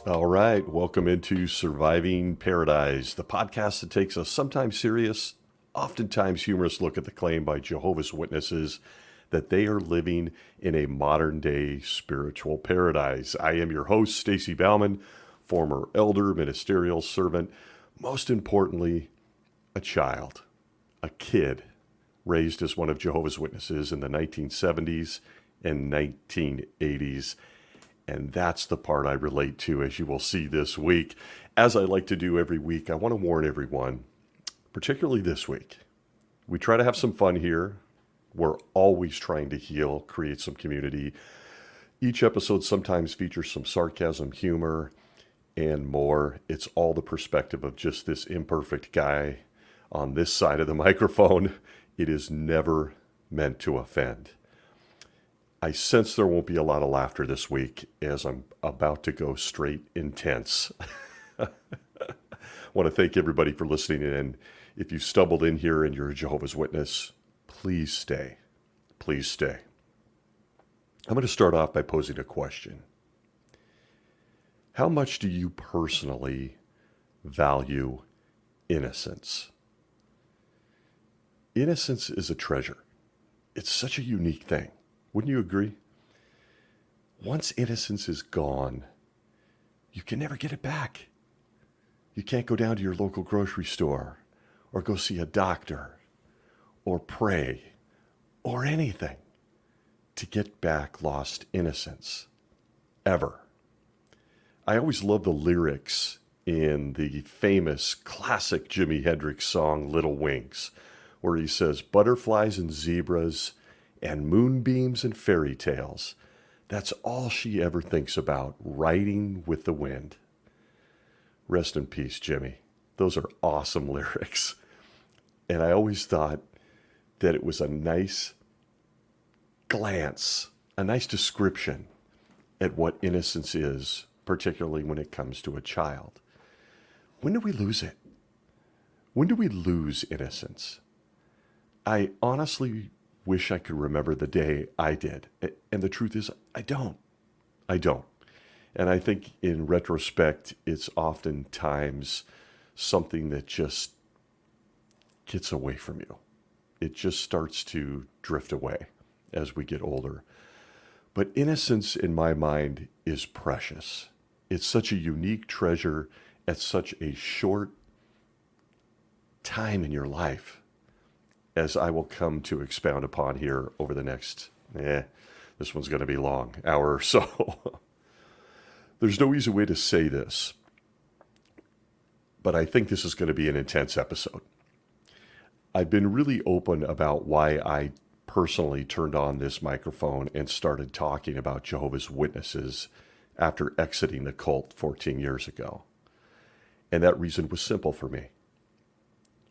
All right, welcome into Surviving Paradise, the podcast that takes a sometimes serious, oftentimes humorous look at the claim by Jehovah's Witnesses that they are living in a modern day spiritual paradise. I am your host, Stacy Bauman, former elder, ministerial servant, most importantly, a child, a kid raised as one of Jehovah's Witnesses in the 1970s and 1980s. And that's the part I relate to, as you will see this week. As I like to do every week, I want to warn everyone, particularly this week. We try to have some fun here. We're always trying to heal, create some community. Each episode sometimes features some sarcasm, humor, and more. It's all the perspective of just this imperfect guy on this side of the microphone. It is never meant to offend. I sense there won't be a lot of laughter this week as I'm about to go straight intense. I want to thank everybody for listening in. If you stumbled in here and you're a Jehovah's Witness, please stay. Please stay. I'm going to start off by posing a question. How much do you personally value innocence? Innocence is a treasure. It's such a unique thing. Wouldn't you agree? Once innocence is gone, you can never get it back. You can't go down to your local grocery store or go see a doctor or pray or anything to get back lost innocence, ever. I always love the lyrics in the famous classic Jimi Hendrix song, Little Wings, where he says, butterflies and zebras and moonbeams and fairy tales. That's all she ever thinks about, riding with the wind. Rest in peace, Jimmy. Those are awesome lyrics. And I always thought that it was a nice glance, a nice description at what innocence is, particularly when it comes to a child. When do we lose it? When do we lose innocence? I honestly wish I could remember the day I did. And the truth is, I don't. And I think in retrospect, it's oftentimes something that just gets away from you. It just starts to drift away as we get older. But innocence, in my mind, is precious. It's such a unique treasure at such a short time in your life, as I will come to expound upon here over the next, this one's going to be long, hour or so. There's no easy way to say this, but I think this is going to be an intense episode. I've been really open about why I personally turned on this microphone and started talking about Jehovah's Witnesses after exiting the cult 14 years ago. And that reason was simple for me.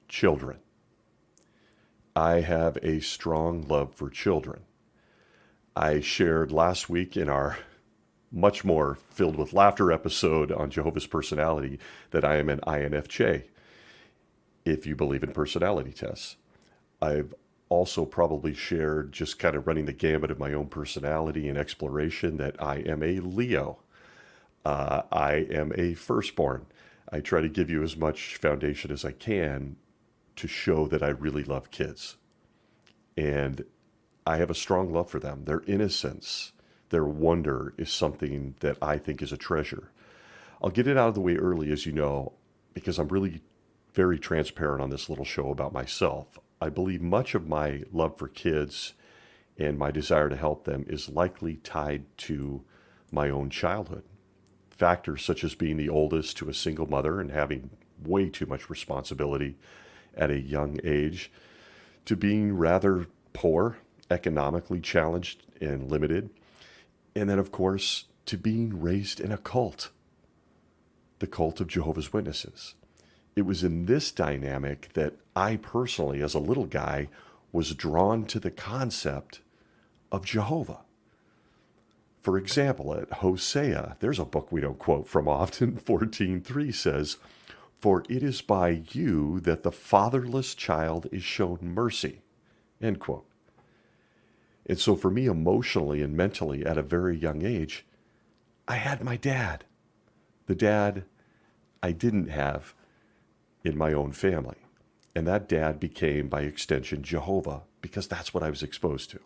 Children. I have a strong love for children. I shared last week in our much more filled with laughter episode on Jehovah's personality that I am an INFJ, if you believe in personality tests. I've also probably shared, just kind of running the gamut of my own personality and exploration, that I am a Leo. I am a firstborn. I try to give you as much foundation as I can to show that I really love kids. And I have a strong love for them. Their innocence, their wonder is something that I think is a treasure. I'll get it out of the way early, as you know, because I'm really very transparent on this little show about myself. I believe much of my love for kids and my desire to help them is likely tied to my own childhood. Factors such as being the oldest to a single mother and having way too much responsibility at a young age, to being rather poor, economically challenged and limited, and then, of course, to being raised in a cult, the cult of Jehovah's Witnesses. It was in this dynamic that I personally, as a little guy, was drawn to the concept of Jehovah. For example, at Hosea, there's a book we don't quote from often, 14:3 says, "For it is by you that the fatherless child is shown mercy." End quote. And so for me, emotionally and mentally at a very young age, I had my dad. the dad I didn't have in my own family. And that dad became, by extension, Jehovah, because that's what I was exposed to.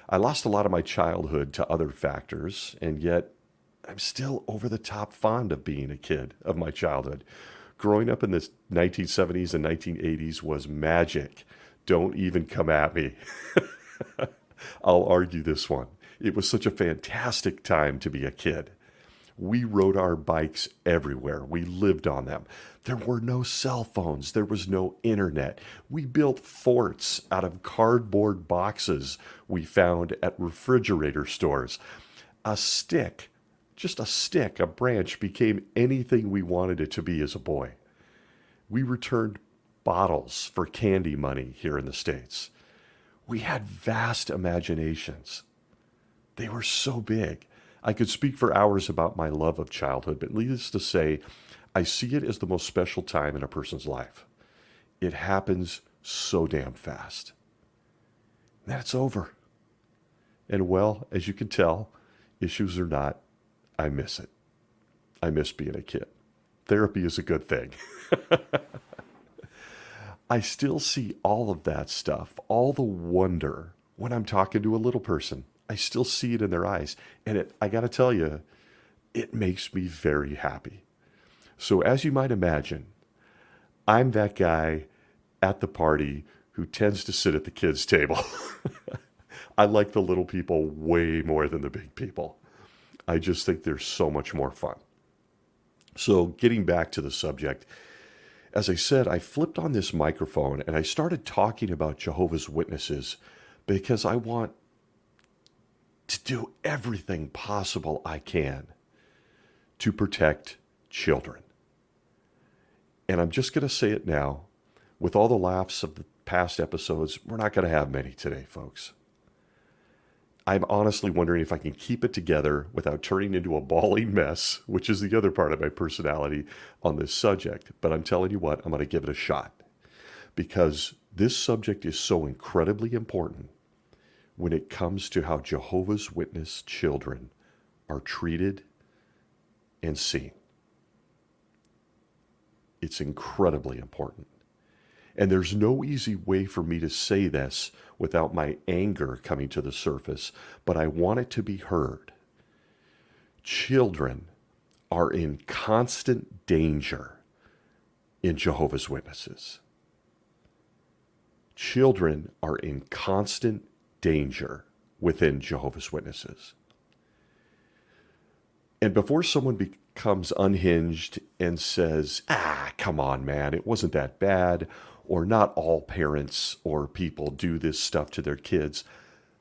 I lost a lot of my childhood to other factors, and yet I'm still over the top fond of being a kid of my childhood. Growing up in the 1970s and 1980s was magic. Don't even come at me. I'll argue this one. It was such a fantastic time to be a kid. We rode our bikes everywhere. We lived on them. There were no cell phones. There was no internet. We built forts out of cardboard boxes we found at refrigerator stores. A stick, just a stick, a branch became anything we wanted it to be as a boy. We returned bottles for candy money here in the States. We had vast imaginations. They were so big. I could speak for hours about my love of childhood, but needless to say, I see it as the most special time in a person's life. It happens so damn fast. Then it's over. And well, as you can tell, issues or not, I miss it. I miss being a kid. Therapy is a good thing. I still see all of that stuff, all the wonder, when I'm talking to a little person. I still see it in their eyes. And I got to tell you, it makes me very happy. So as you might imagine, I'm that guy at the party who tends to sit at the kids' table. I like the little people way more than the big people. I just think they're so much more fun. So getting back to the subject, as I said, I flipped on this microphone and I started talking about Jehovah's Witnesses because I want to do everything possible I can to protect children. And I'm just going to say it now. With all the laughs of the past episodes, we're not going to have many today, folks. I'm honestly wondering if I can keep it together without turning into a bawling mess, which is the other part of my personality on this subject. But I'm telling you what, I'm going to give it a shot. Because this subject is so incredibly important when it comes to how Jehovah's Witness children are treated and seen. It's incredibly important. And there's no easy way for me to say this without my anger coming to the surface, but I want it to be heard. Children are in constant danger in Jehovah's Witnesses. Children are in constant danger within Jehovah's Witnesses. And before someone becomes unhinged and says, come on, man, it wasn't that bad, or not all parents or people do this stuff to their kids,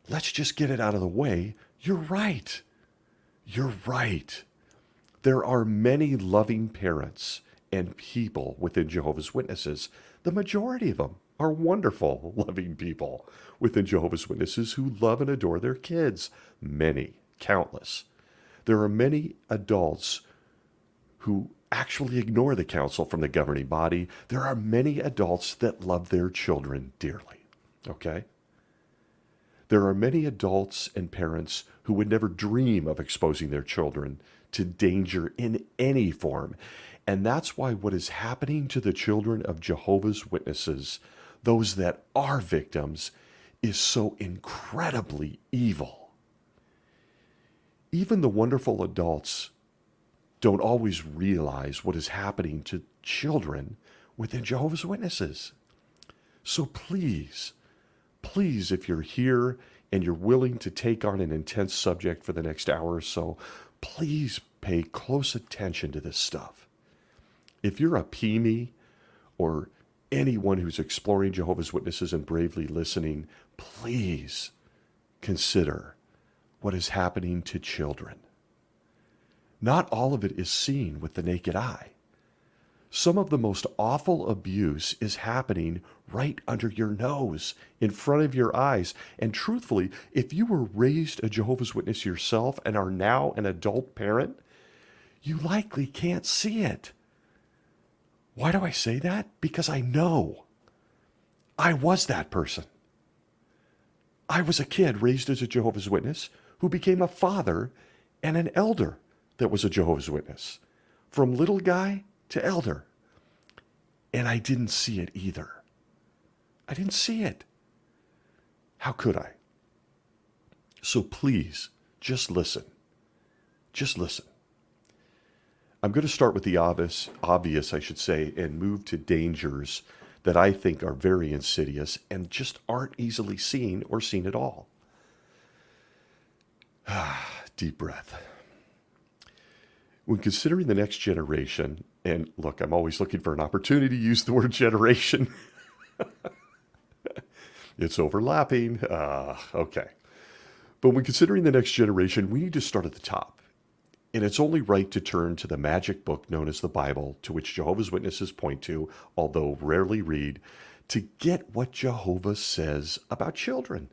let's just get it out of the way. You're right. You're right. There are many loving parents and people within Jehovah's Witnesses. The majority of them are wonderful, loving people within Jehovah's Witnesses who love and adore their kids. Many, countless. There are many adults who actually ignore the counsel from the governing body. There are many adults that love their children dearly, okay? There are many adults and parents who would never dream of exposing their children to danger in any form. And that's why what is happening to the children of Jehovah's Witnesses, those that are victims, is so incredibly evil. Even the wonderful adults don't always realize what is happening to children within Jehovah's Witnesses. So please, if you're here and you're willing to take on an intense subject for the next hour or so, please pay close attention to this stuff. If you're a PME or anyone who's exploring Jehovah's Witnesses and bravely listening, please consider what is happening to children. Not all of it is seen with the naked eye. Some of the most awful abuse is happening right under your nose, in front of your eyes. And truthfully, if you were raised a Jehovah's Witness yourself and are now an adult parent, you likely can't see it. Why do I say that? Because I know. I was that person. I was a kid raised as a Jehovah's Witness who became a father and an elder that was a Jehovah's Witness. from little guy to elder. And I didn't see it either. I didn't see it. How could I? So please, just listen. Just listen. I'm going to start with the obvious, I should say, and move to dangers that I think are very insidious and just aren't easily seen or seen at all. Deep breath. When considering the next generation, and look, I'm always looking for an opportunity to use the word generation. It's overlapping. Okay. But when considering the next generation, we need to start at the top. And it's only right to turn to the magic book known as the Bible, to which Jehovah's Witnesses point to, although rarely read, to get what Jehovah says about children.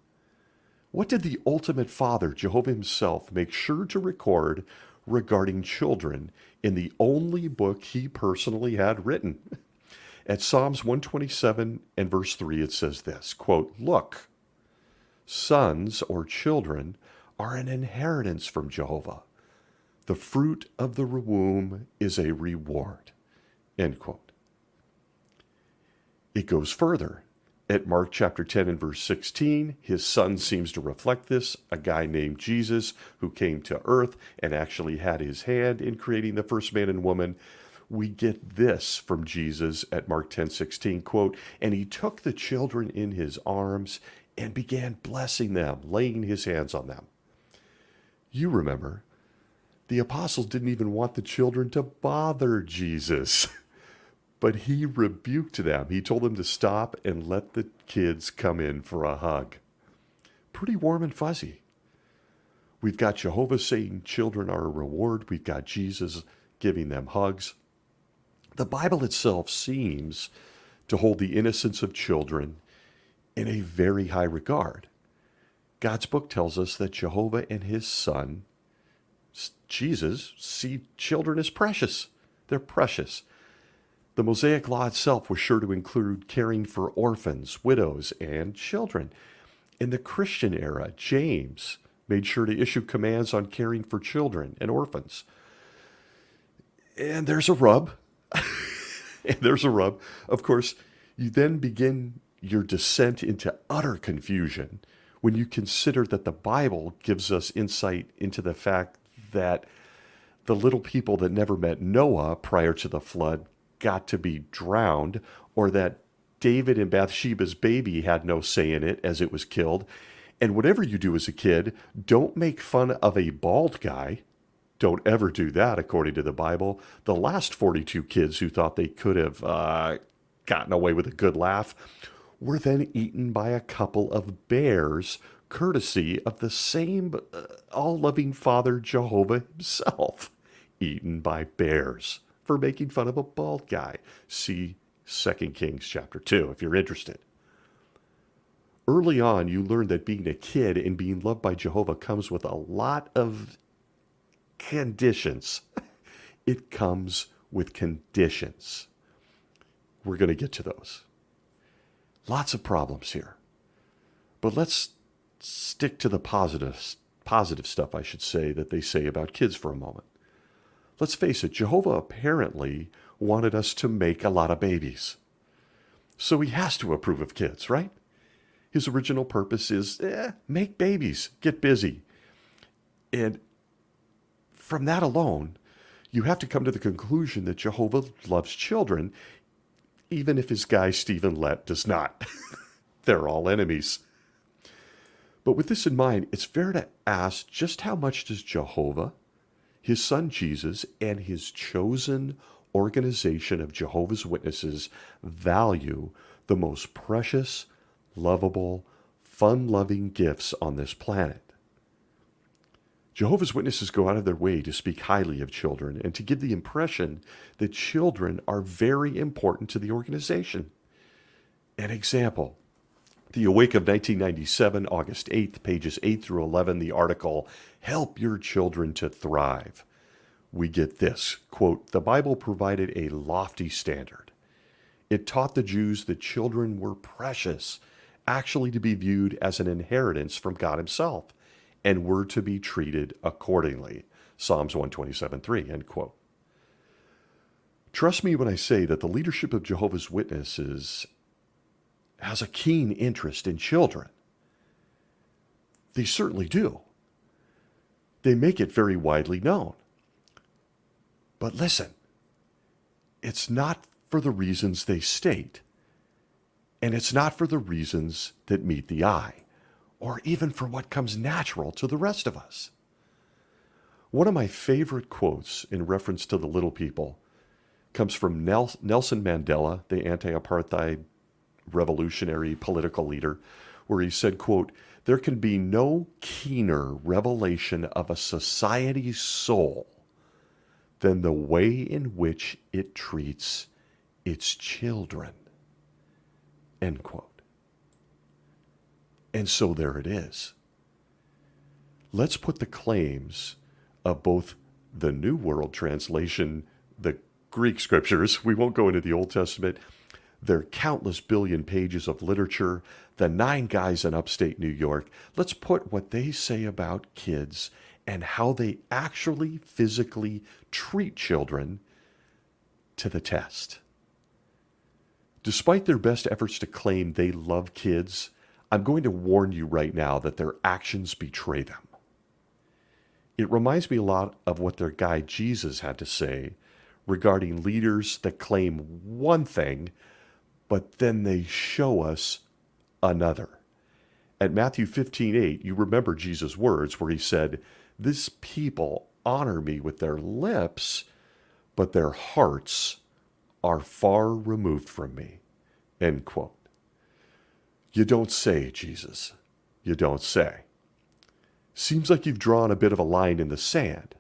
What did the ultimate father, Jehovah himself, make sure to record regarding children in the only book he personally had written? At Psalms 127 and verse 3, it says this, quote, "Look, sons or children are an inheritance from Jehovah. The fruit of the womb is a reward." End quote. It goes further. At Mark chapter 10 and verse 16, his son seems to reflect this, a guy named Jesus who came to earth and actually had his hand in creating the first man and woman. We get this from Jesus at Mark 10:16, quote, "And he took the children in his arms and began blessing them, laying his hands on them." You remember, the apostles didn't even want the children to bother Jesus. But he rebuked them. He told them to stop and let the kids come in for a hug. Pretty warm and fuzzy. We've got Jehovah saying children are a reward. We've got Jesus giving them hugs. The Bible itself seems to hold the innocence of children in a very high regard. God's book tells us that Jehovah and his son, Jesus, see children as precious. They're precious. The Mosaic Law itself was sure to include caring for orphans, widows, and children. In the Christian era, James made sure to issue commands on caring for children and orphans. And there's a rub. Of course, you then begin your descent into utter confusion when you consider that the Bible gives us insight into the fact that the little people that never met Noah prior to the flood got to be drowned, or that David and Bathsheba's baby had no say in it as it was killed. And whatever you do as a kid, don't make fun of a bald guy. Don't ever do that, according to the Bible. The last 42 kids who thought they could have gotten away with a good laugh were then eaten by a couple of bears, courtesy of the same all-loving Father Jehovah himself. Eaten by bears for making fun of a bald guy. See 2 Kings chapter 2 if you're interested. Early on, you learn that being a kid and being loved by Jehovah comes with a lot of conditions. It comes with conditions. We're going to get to those. Lots of problems here. But let's stick to the positive stuff, I should say, that they say about kids for a moment. Let's face it, Jehovah apparently wanted us to make a lot of babies. So he has to approve of kids, right? His original purpose is, make babies, get busy. And from that alone, you have to come to the conclusion that Jehovah loves children, even if his guy Stephen Lett does not. They're all enemies. But with this in mind, it's fair to ask, just how much does Jehovah, his son Jesus, and his chosen organization of Jehovah's Witnesses value the most precious, lovable, fun-loving gifts on this planet? Jehovah's Witnesses go out of their way to speak highly of children and to give the impression that children are very important to the organization. An example, the Awake of 1997, August 8th, pages 8 through 11, the article, "Help Your Children to Thrive." We get this, quote, "The Bible provided a lofty standard. It taught the Jews that children were precious, actually to be viewed as an inheritance from God himself, and were to be treated accordingly." Psalms 127:3, end quote. Trust me when I say that the leadership of Jehovah's Witnesses has a keen interest in children. They certainly do. They make it very widely known. But listen, it's not for the reasons they state, and it's not for the reasons that meet the eye, or even for what comes natural to the rest of us. One of my favorite quotes in reference to the little people comes from Nelson Mandela, the anti-apartheid revolutionary political leader, where he said, quote, "There can be no keener revelation of a society's soul than the way in which it treats its children." End quote. And so there it is. Let's put the claims of both the New World Translation, the Greek scriptures, we won't go into the Old Testament, their countless billion pages of literature, the 9 guys in upstate New York, let's put what they say about kids and how they actually physically treat children to the test. Despite their best efforts to claim they love kids, I'm going to warn you right now that their actions betray them. It reminds me a lot of what their guy Jesus had to say regarding leaders that claim one thing, but then they show us another. At Matthew 15:8, you remember Jesus' words where he said, "This people honor me with their lips, but their hearts are far removed from me." End quote. You don't say, Jesus. You don't say. Seems like you've drawn a bit of a line in the sand.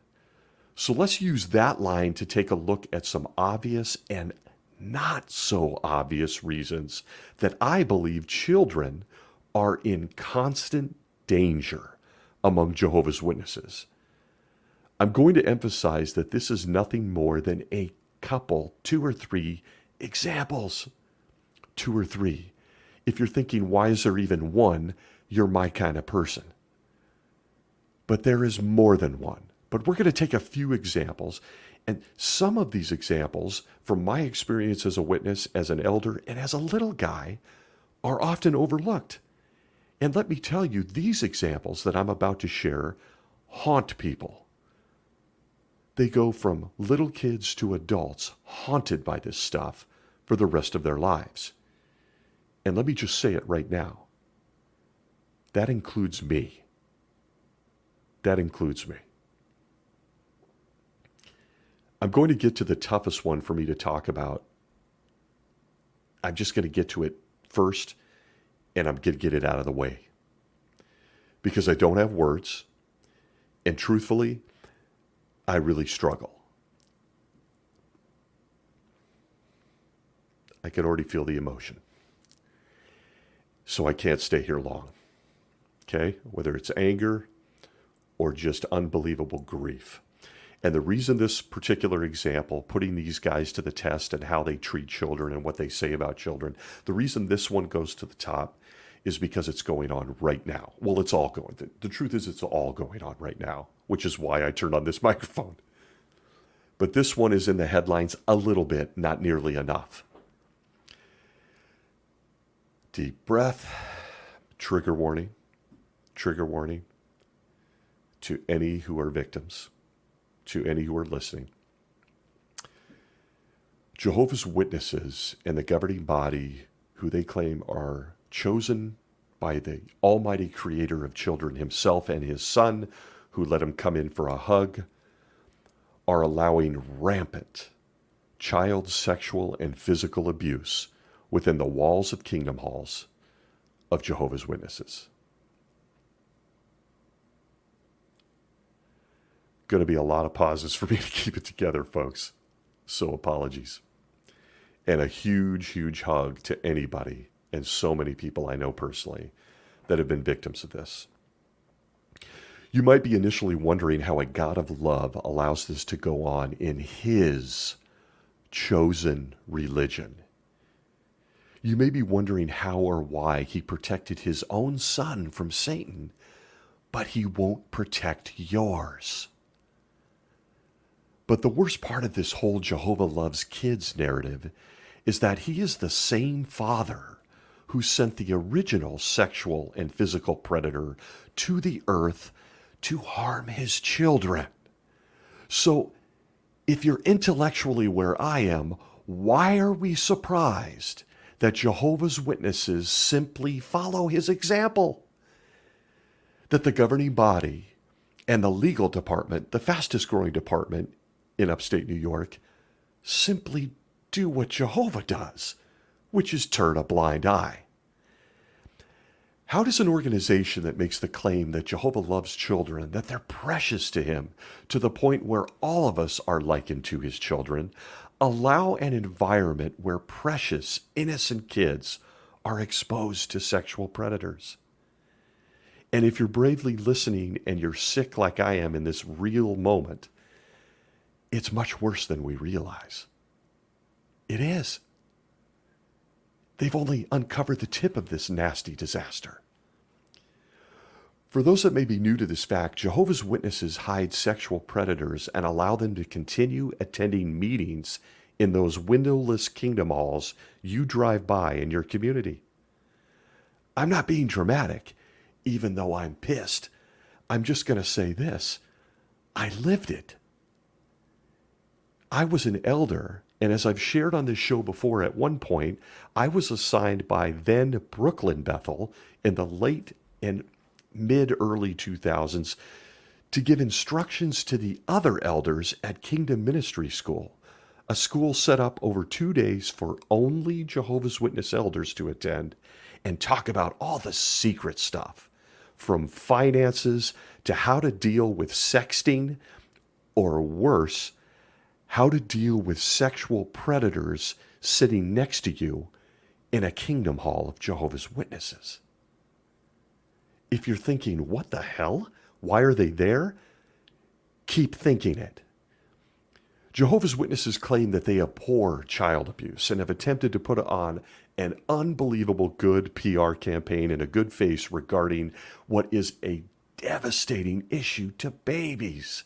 So let's use that line to take a look at some obvious and not so obvious reasons that I believe children are in constant danger among Jehovah's Witnesses. I'm going to emphasize that this is nothing more than a couple, 2 or 3 examples. 2 or 3. If you're thinking, why is there even one? You're my kind of person. But there is more than one. But we're going to take a few examples. And some of these examples, from my experience as a witness, as an elder, and as a little guy, are often overlooked. And let me tell you, these examples that I'm about to share haunt people. They go from little kids to adults haunted by this stuff for the rest of their lives. And let me just say it right now. That includes me. That includes me. I'm going to get to the toughest one for me to talk about. I'm just going to get to it first, and I'm going to get it out of the way. Because I don't have words, and truthfully, I really struggle. I can already feel the emotion. So I can't stay here long. Okay? Whether it's anger or just unbelievable grief. And the reason this particular example, putting these guys to the test and how they treat children and what they say about children, the reason this one goes to the top is because it's going on right now. Well, it's all going. The truth is it's all going on right now, which is why I turned on this microphone. But this one is in the headlines a little bit, not nearly enough. Deep breath, trigger warning to any who are victims, to any who are listening. Jehovah's Witnesses and the governing body, who they claim are chosen by the almighty creator of children himself and his son, who let him come in for a hug, are allowing rampant child sexual and physical abuse within the walls of kingdom halls of Jehovah's Witnesses. Going to be a lot of pauses for me to keep it together, folks. So apologies. And a huge, huge hug to anybody and so many people I know personally that have been victims of this. You might be initially wondering how a God of love allows this to go on in his chosen religion. You may be wondering how or why he protected his own son from Satan, but he won't protect yours. But the worst part of this whole Jehovah loves kids narrative is that he is the same father who sent the original sexual and physical predator to the earth to harm his children. So, if you're intellectually where I am, why are we surprised that Jehovah's Witnesses simply follow his example? That the governing body and the legal department, the fastest growing department in upstate New York, simply do what Jehovah does, which is turn a blind eye. How does an organization that makes the claim that Jehovah loves children, that they're precious to him, to the point where all of us are likened to his children, allow an environment where precious, innocent kids are exposed to sexual predators? And if you're bravely listening and you're sick like I am in this real moment, it's much worse than we realize. It is. They've only uncovered the tip of this nasty disaster. For those that may be new to this fact, Jehovah's Witnesses hide sexual predators and allow them to continue attending meetings in those windowless kingdom halls you drive by in your community. I'm not being dramatic, even though I'm pissed. I'm just going to say this. I lived it. I was an elder, and as I've shared on this show before, at one point, I was assigned by then Brooklyn Bethel in the late and mid-early 2000s to give instructions to the other elders at Kingdom Ministry School, a school set up over 2 days for only Jehovah's Witness elders to attend and talk about all the secret stuff, from finances to how to deal with sexting, or worse, how to deal with sexual predators sitting next to you in a kingdom hall of Jehovah's Witnesses. If you're thinking, what the hell? Why are they there? Keep thinking it. Jehovah's Witnesses claim that they abhor child abuse and have attempted to put on an unbelievable good PR campaign and a good face regarding what is a devastating issue to babies.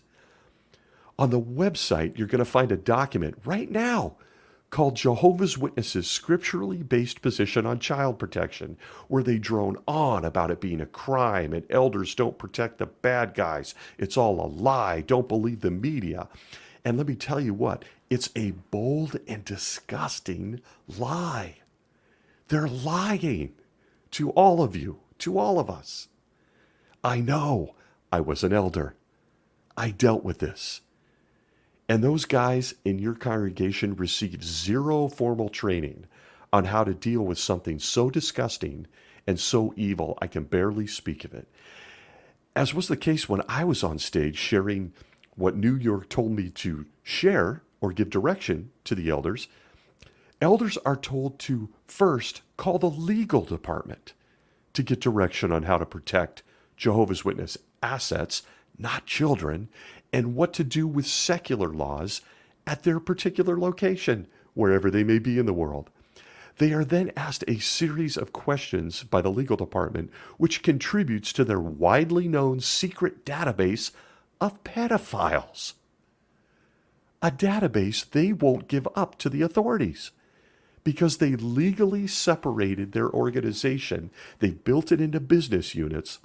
On the website, you're going to find a document right now called Jehovah's Witnesses' Scripturally Based Position on Child Protection, where they drone on about it being a crime and elders don't protect the bad guys. It's all a lie. Don't believe the media. And let me tell you what, it's a bold and disgusting lie. They're lying to all of you, to all of us. I know. I was an elder. I dealt with this. And those guys in your congregation received zero formal training on how to deal with something so disgusting and so evil, I can barely speak of it. As was the case when I was on stage sharing what New York told me to share or give direction to the elders, elders are told to first call the legal department to get direction on how to protect Jehovah's Witness assets, not children, and what to do with secular laws at their particular location, wherever they may be in the world. They are then asked a series of questions by the legal department, which contributes to their widely known secret database of pedophiles. A database they won't give up to the authorities because they legally separated their organization. They built it into business units.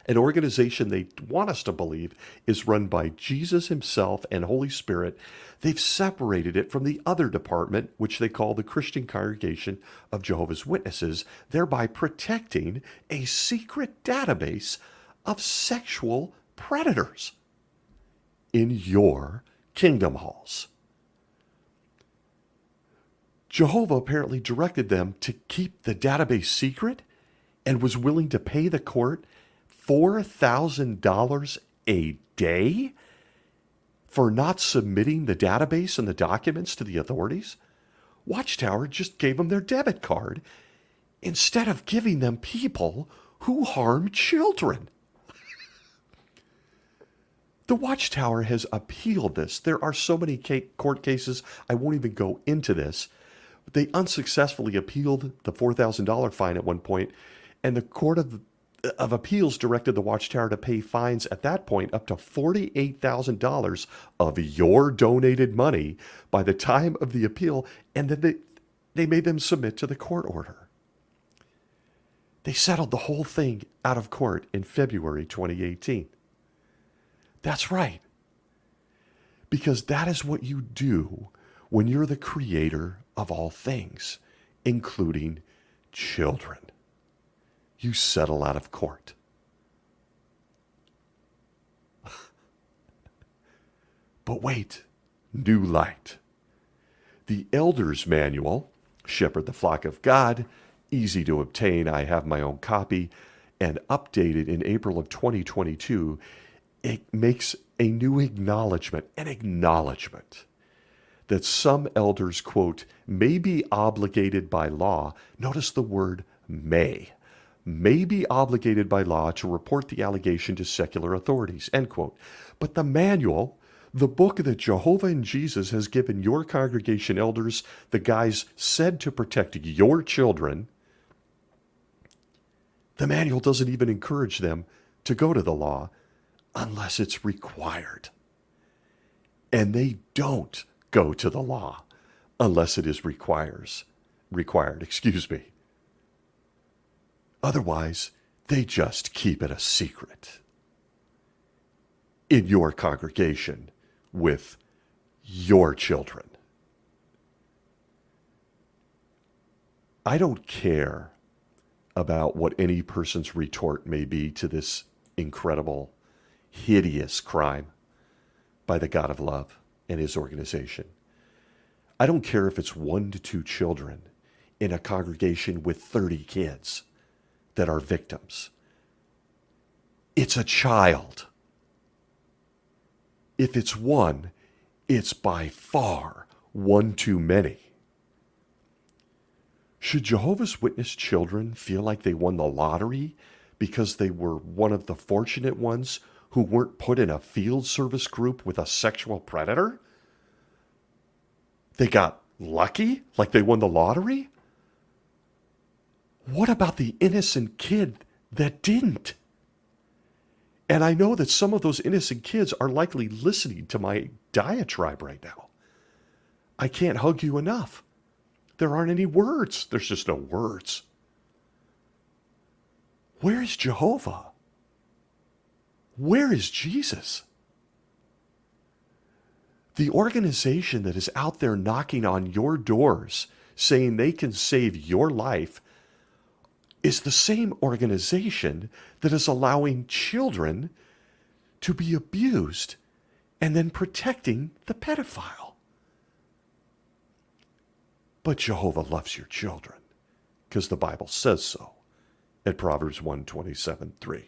An organization they want us to believe is run by Jesus himself and Holy Spirit. They've separated it from the other department, which they call the Christian Congregation of Jehovah's Witnesses, thereby protecting a secret database of sexual predators in your kingdom halls. Jehovah apparently directed them to keep the database secret and was willing to pay the court $4,000 a day for not submitting the database and the documents to the authorities. Watchtower just gave them their debit card instead of giving them people who harm children. The Watchtower has appealed this. There are so many court cases, I won't even go into this. They unsuccessfully appealed the $4,000 fine at one point, and the court of of Appeals directed the Watchtower to pay fines at that point up to $48,000 of your donated money by the time of the appeal, and then they made them submit to the court order. They settled the whole thing out of court in February 2018. That's right. Because that is what you do when you're the creator of all things, including children. You settle out of court. But wait, new light. The Elder's Manual, Shepherd the Flock of God, easy to obtain. I have my own copy, and updated in April of 2022, it makes a new acknowledgement, that some elders, quote, may be obligated by law. Notice the word may be obligated by law to report the allegation to secular authorities, end quote. But the manual, the book that Jehovah and Jesus has given your congregation elders, the guys said to protect your children, the manual doesn't even encourage them to go to the law unless it's required. And they don't go to the law unless it is required. Otherwise, they just keep it a secret in your congregation with your children. I don't care about what any person's retort may be to this incredible, hideous crime by the God of love and his organization. I don't care if it's 1 to 2 children in a congregation with 30 kids that are victims. It's a child. If it's one, it's by far one too many. Should Jehovah's Witness children feel like they won the lottery because they were one of the fortunate ones who weren't put in a field service group with a sexual predator? They got lucky, like they won the lottery? What about the innocent kid that didn't? And I know that some of those innocent kids are likely listening to my diatribe right now. I can't hug you enough. There aren't any words. There's just no words. Where is Jehovah? Where is Jesus? The organization that is out there knocking on your doors saying they can save your life is the same organization that is allowing children to be abused and then protecting the pedophile. But Jehovah loves your children because the Bible says so at Proverbs 1:27-3.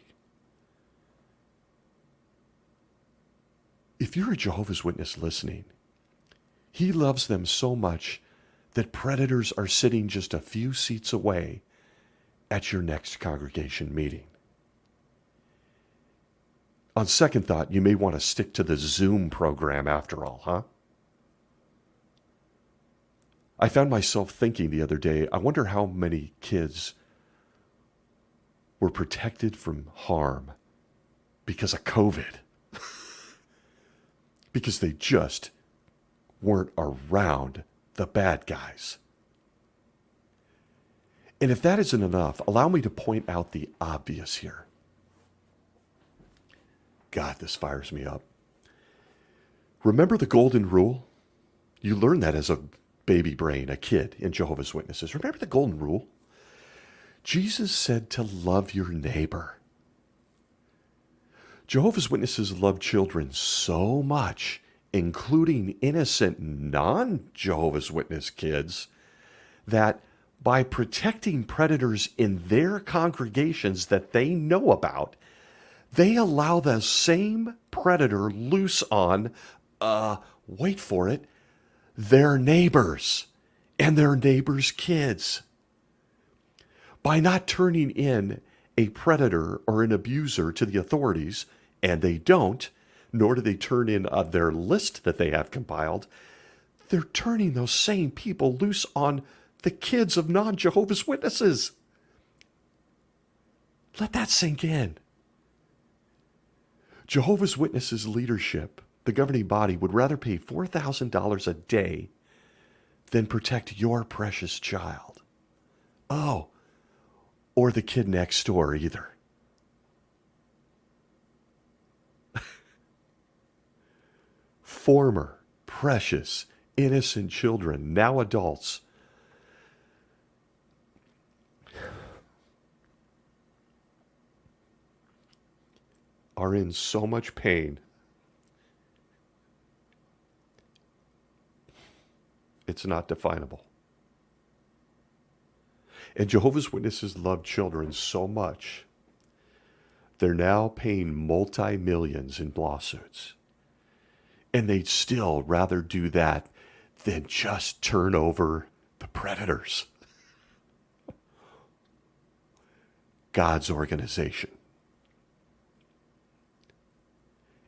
If you're a Jehovah's Witness listening, he loves them so much that predators are sitting just a few seats away at your next congregation meeting. On second thought, you may want to stick to the Zoom program after all, huh? I found myself thinking the other day, I wonder how many kids were protected from harm because of COVID. Because they just weren't around the bad guys. And if that isn't enough, allow me to point out the obvious here. God, this fires me up. Remember the golden rule? You learn that as a baby brain, a kid in Jehovah's Witnesses. Remember the golden rule? Jesus said to love your neighbor. Jehovah's Witnesses love children so much, including innocent non-Jehovah's Witness kids, that by protecting predators in their congregations that they know about, they allow the same predator loose on, wait for it, their neighbors and their neighbors' kids. By not turning in a predator or an abuser to the authorities, and they don't, nor do they turn in their list that they have compiled, they're turning those same people loose on the kids of non-Jehovah's Witnesses. Let that sink in. Jehovah's Witnesses leadership, the governing body, would rather pay $4,000 a day than protect your precious child. Oh, or the kid next door either. Former, precious, innocent children, now adults, are in so much pain. It's not definable. And Jehovah's Witnesses love children so much, they're now paying multi-millions in lawsuits. And they'd still rather do that than just turn over the predators. God's organization.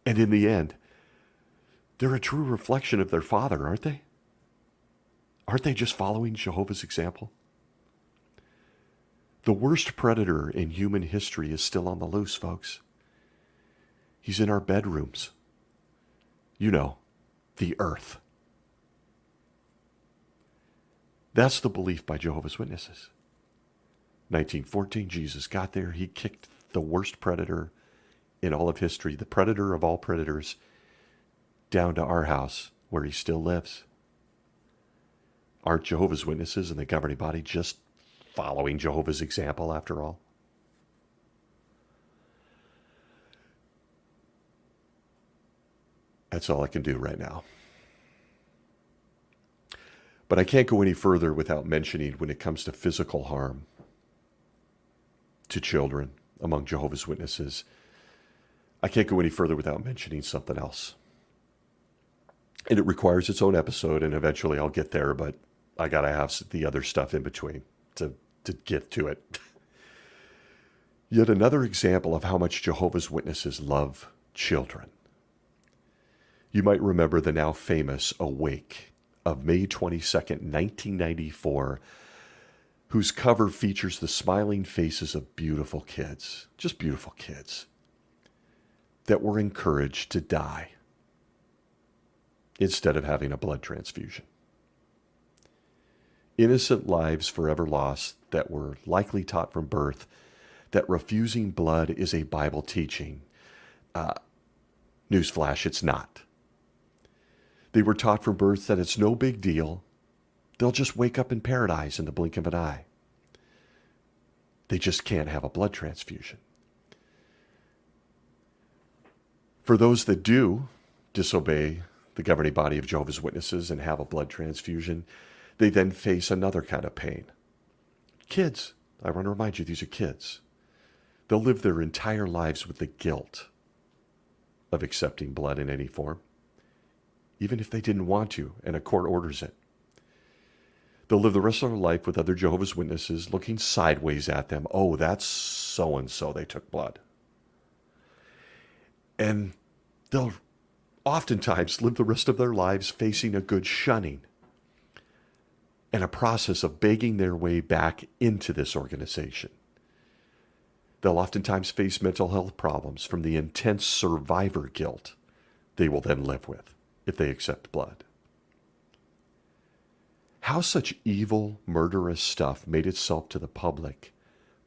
And in the end, they're a true reflection of their Father, aren't they? Aren't they just following Jehovah's example? The worst predator in human history is still on the loose, folks. He's in our bedrooms. You know, the earth. That's the belief by Jehovah's Witnesses. 1914, Jesus got there. He kicked the worst predator in all of history, the predator of all predators, down to our house where he still lives. Aren't Jehovah's Witnesses and the governing body just following Jehovah's example after all? That's all I can do right now. But I can't go any further without mentioning when it comes to physical harm to children among Jehovah's Witnesses, I can't go any further without mentioning something else. And it requires its own episode, and eventually I'll get there, but I got to have the other stuff in between to get to it. Yet another example of how much Jehovah's Witnesses love children. You might remember the now famous Awake of May 22nd, 1994, whose cover features the smiling faces of beautiful kids, just beautiful kids, that were encouraged to die instead of having a blood transfusion. Innocent lives forever lost that were likely taught from birth that refusing blood is a Bible teaching. Newsflash, it's not. They were taught from birth that it's no big deal. They'll just wake up in paradise in the blink of an eye. They just can't have a blood transfusion. For those that do disobey the governing body of Jehovah's Witnesses and have a blood transfusion, they then face another kind of pain. Kids, I want to remind you, these are kids. They'll live their entire lives with the guilt of accepting blood in any form, even if they didn't want to and a court orders it. They'll live the rest of their life with other Jehovah's Witnesses looking sideways at them. Oh, that's so-and-so, they took blood. And they'll oftentimes live the rest of their lives facing a good shunning and a process of begging their way back into this organization. They'll oftentimes face mental health problems from the intense survivor guilt they will then live with if they accept blood. How such evil, murderous stuff made itself to the public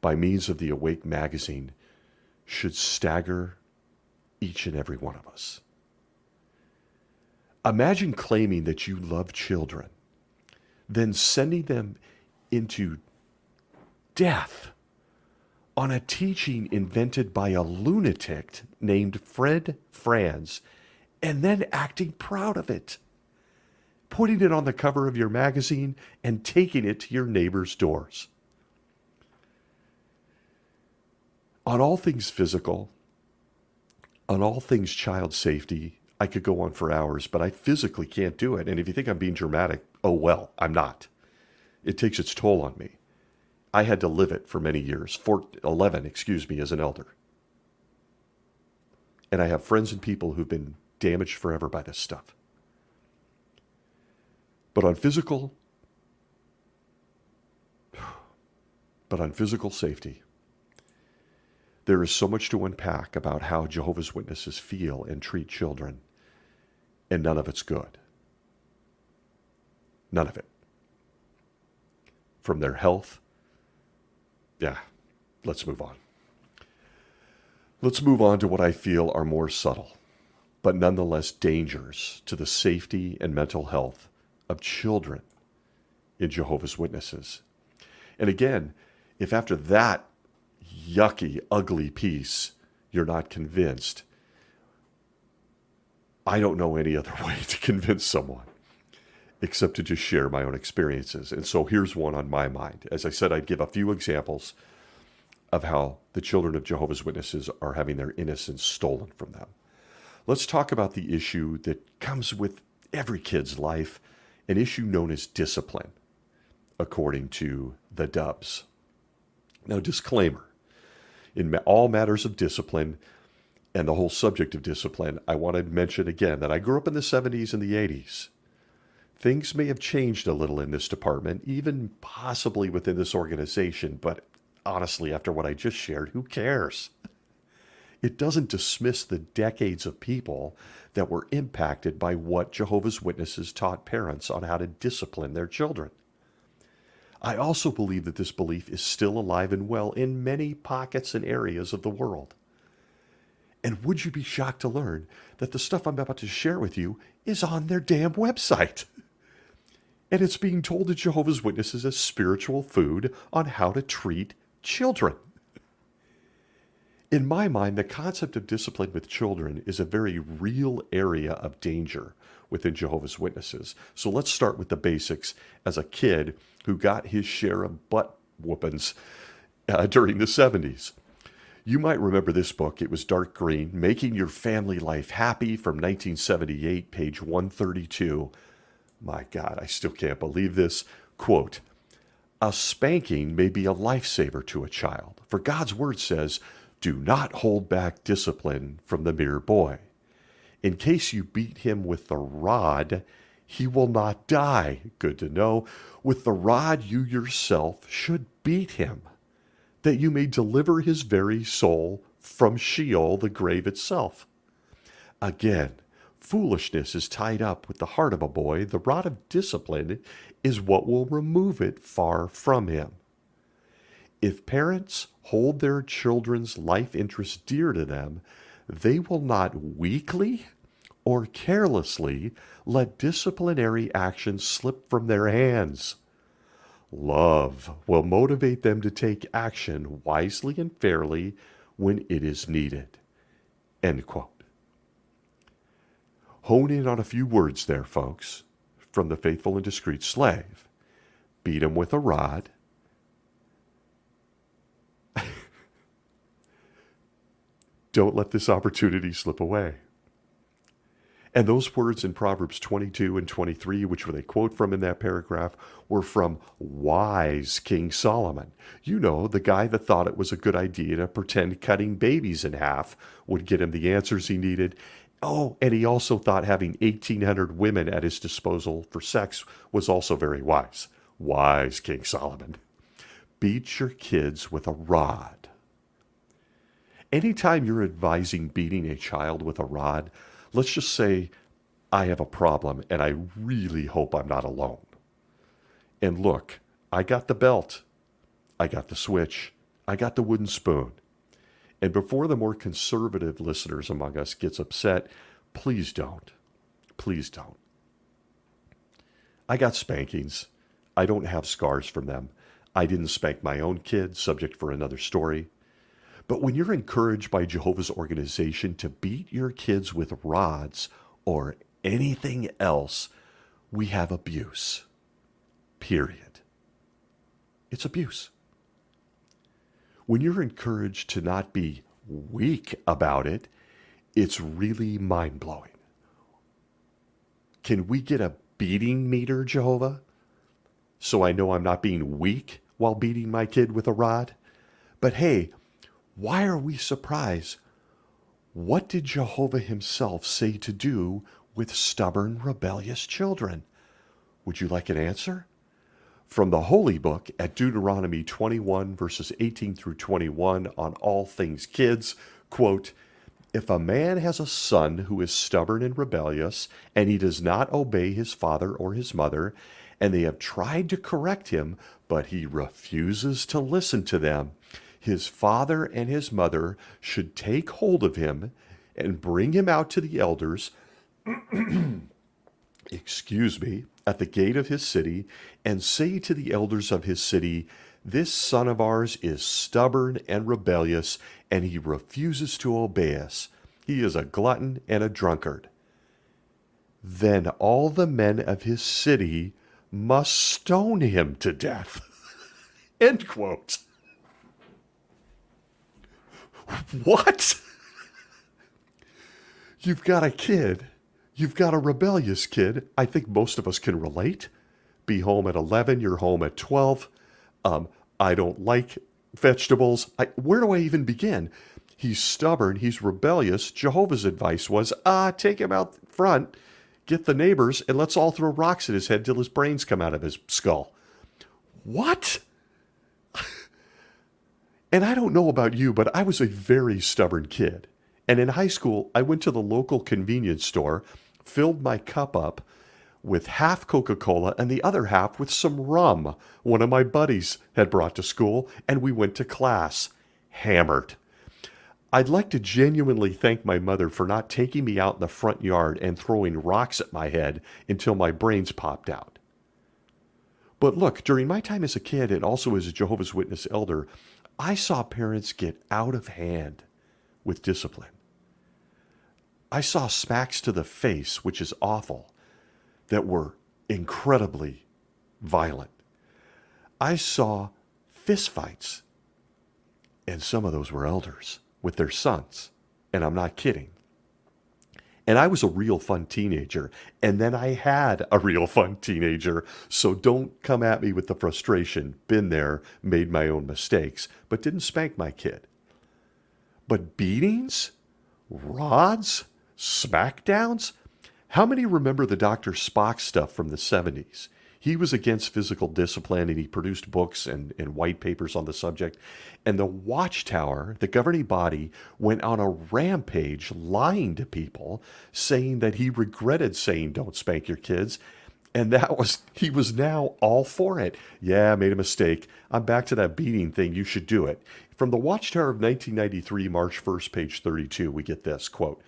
by means of the Awake magazine should stagger each and every one of us. Imagine claiming that you love children, then sending them into death on a teaching invented by a lunatic named Fred Franz, and then acting proud of it, putting it on the cover of your magazine and taking it to your neighbor's doors. On all things physical, on all things child safety, I could go on for hours, but I physically can't do it. And if you think I'm being dramatic, oh well, I'm not. It takes its toll on me. I had to live it for many years, 11, as an elder. And I have friends and people who've been damaged forever by this stuff. But on physical safety, There is so much to unpack about how Jehovah's Witnesses feel and treat children, and none of it's good. None of it. From their health, yeah, let's move on. Let's move on to what I feel are more subtle, but nonetheless dangers to the safety and mental health of children in Jehovah's Witnesses. And again, if after that yucky, ugly piece you're not convinced, I don't know any other way to convince someone except to just share my own experiences. And so here's one on my mind. As I said, I'd give a few examples of how the children of Jehovah's Witnesses are having their innocence stolen from them. Let's talk about the issue that comes with every kid's life, an issue known as discipline, according to the Dubs. Now, disclaimer, in all matters of discipline and the whole subject of discipline, I want to mention again that I grew up in the 70s and the 80s. Things may have changed a little in this department, even possibly within this organization, but honestly, after what I just shared, who cares? It doesn't dismiss the decades of people that were impacted by what Jehovah's Witnesses taught parents on how to discipline their children. I also believe that this belief is still alive and well in many pockets and areas of the world. And would you be shocked to learn that the stuff I'm about to share with you is on their damn website? And it's being told to Jehovah's Witnesses as spiritual food on how to treat children. In my mind, the concept of discipline with children is a very real area of danger within Jehovah's Witnesses. So let's start with the basics as a kid who got his share of butt whoopings during the 70s. You might remember this book. It was dark green, Making Your Family Life Happy from 1978, page 132. My God, I still can't believe this. Quote, "A spanking may be a lifesaver to a child, for God's word says, do not hold back discipline from the mere boy. In case you beat him with the rod, he will not die." Good to know. "With the rod you yourself should beat him, that you may deliver his very soul from Sheol, the grave itself." Again, foolishness is tied up with the heart of a boy. The rod of discipline is what will remove it far from him. If parents hold their children's life interests dear to them, they will not weakly or carelessly let disciplinary action slip from their hands. Love will motivate them to take action wisely and fairly when it is needed. End quote. Hone in on a few words there, folks, from the faithful and discreet slave. Beat him with a rod. Don't let this opportunity slip away. And those words in Proverbs 22 and 23, which they quote from in that paragraph, were from wise King Solomon. You know, the guy that thought it was a good idea to pretend cutting babies in half would get him the answers he needed. Oh, and he also thought having 1,800 women at his disposal for sex was also very wise. Wise King Solomon. Beat your kids with a rod. Anytime you're advising beating a child with a rod, let's just say, I have a problem and I really hope I'm not alone. And look, I got the belt, I got the switch, I got the wooden spoon. And before the more conservative listeners among us gets upset, please don't. Please don't. I got spankings. I don't have scars from them. I didn't spank my own kids, subject for another story. But when you're encouraged by Jehovah's organization to beat your kids with rods or anything else, we have abuse. Period. It's abuse. When you're encouraged to not be weak about it, it's really mind-blowing. Can we get a beating meter, Jehovah? So I know I'm not being weak while beating my kid with a rod? But hey, why are we surprised? What did Jehovah himself say to do with stubborn, rebellious children? Would you like an answer? From the Holy Book at Deuteronomy 21, verses 18 through 21 on all things kids, quote, "If a man has a son who is stubborn and rebellious, and he does not obey his father or his mother, and they have tried to correct him, but he refuses to listen to them, his father and his mother should take hold of him and bring him out to the elders, at the gate of his city, and say to the elders of his city, 'This son of ours is stubborn and rebellious, and he refuses to obey us. He is a glutton and a drunkard.' Then all the men of his city must stone him to death." End quote. What? You've got a kid. You've got a rebellious kid. I think most of us can relate. Be home at 11, you're home at 12. I don't like vegetables. Where do I even begin? He's stubborn. He's rebellious. Jehovah's advice was, take him out front, get the neighbors, and let's all throw rocks at his head till his brains come out of his skull. What? And I don't know about you, but I was a very stubborn kid. And in high school, I went to the local convenience store, filled my cup up with half Coca-Cola and the other half with some rum one of my buddies had brought to school, and we went to class, hammered. I'd like to genuinely thank my mother for not taking me out in the front yard and throwing rocks at my head until my brains popped out. But look, during my time as a kid and also as a Jehovah's Witness elder, I saw parents get out of hand with discipline. I saw smacks to the face, which is awful, that were incredibly violent. I saw fistfights, and some of those were elders with their sons, and I'm not kidding. And I was a real fun teenager, and then I had a real fun teenager, so don't come at me with the frustration. Been there, made my own mistakes, but didn't spank my kid. But beatings? Rods? Smackdowns? How many remember the Dr. Spock stuff from the 70s? He was against physical discipline, and he produced books and white papers on the subject. And the Watchtower, the governing body, went on a rampage lying to people, saying that he regretted saying don't spank your kids. And he was now all for it. Yeah, I made a mistake. I'm back to that beating thing. You should do it. From the Watchtower of 1993, March 1st, page 32, we get this, quote,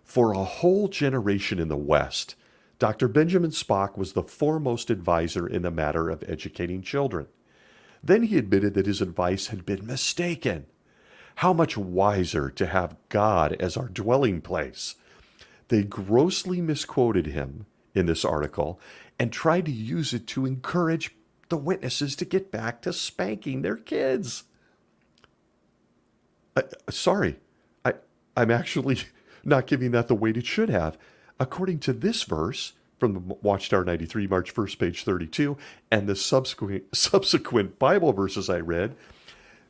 "For a whole generation in the West, Dr. Benjamin Spock was the foremost advisor in the matter of educating children. Then he admitted that his advice had been mistaken. How much wiser to have God as our dwelling place. They grossly misquoted him in this article and tried to use it to encourage the witnesses to get back to spanking their kids." Sorry, I'm actually not giving that the weight it should have. According to this verse from the Watchtower 93, March 1st, page 32, and the subsequent Bible verses I read,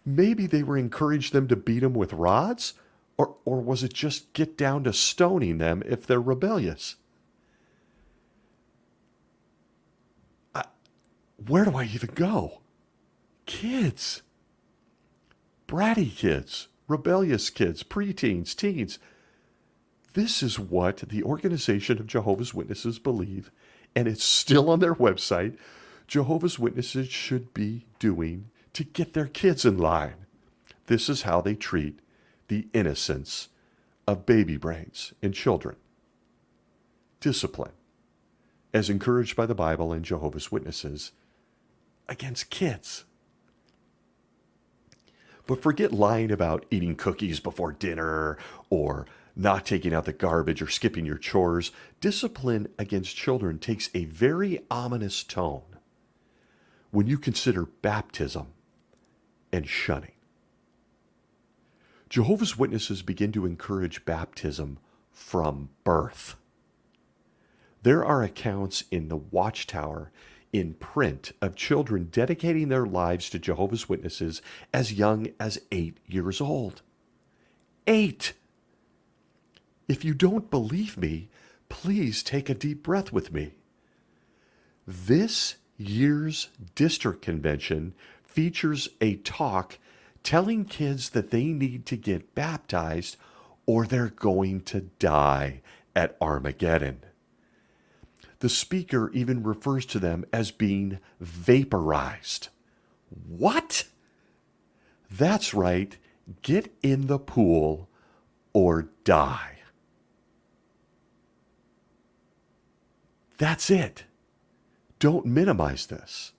maybe they were encouraged them to beat them with rods, or was it just get down to stoning them if they're rebellious? Where do I even go? Kids. Bratty kids. Rebellious kids. Preteens. Teens. This is what the Organization of Jehovah's Witnesses believe, and it's still on their website. Jehovah's Witnesses should be doing to get their kids in line. This is how they treat the innocence of baby brains and children. Discipline, as encouraged by the Bible and Jehovah's Witnesses, against kids. But forget lying about eating cookies before dinner or not taking out the garbage or skipping your chores. Discipline against children takes a very ominous tone when you consider baptism and shunning. Jehovah's Witnesses begin to encourage baptism from birth. There are accounts in the Watchtower in print of children dedicating their lives to Jehovah's Witnesses as young as 8 years old. 8! If you don't believe me, please take a deep breath with me. This year's district convention features a talk telling kids that they need to get baptized or they're going to die at Armageddon. The speaker even refers to them as being vaporized. What? That's right. Get in the pool or die. That's it. Don't minimize this.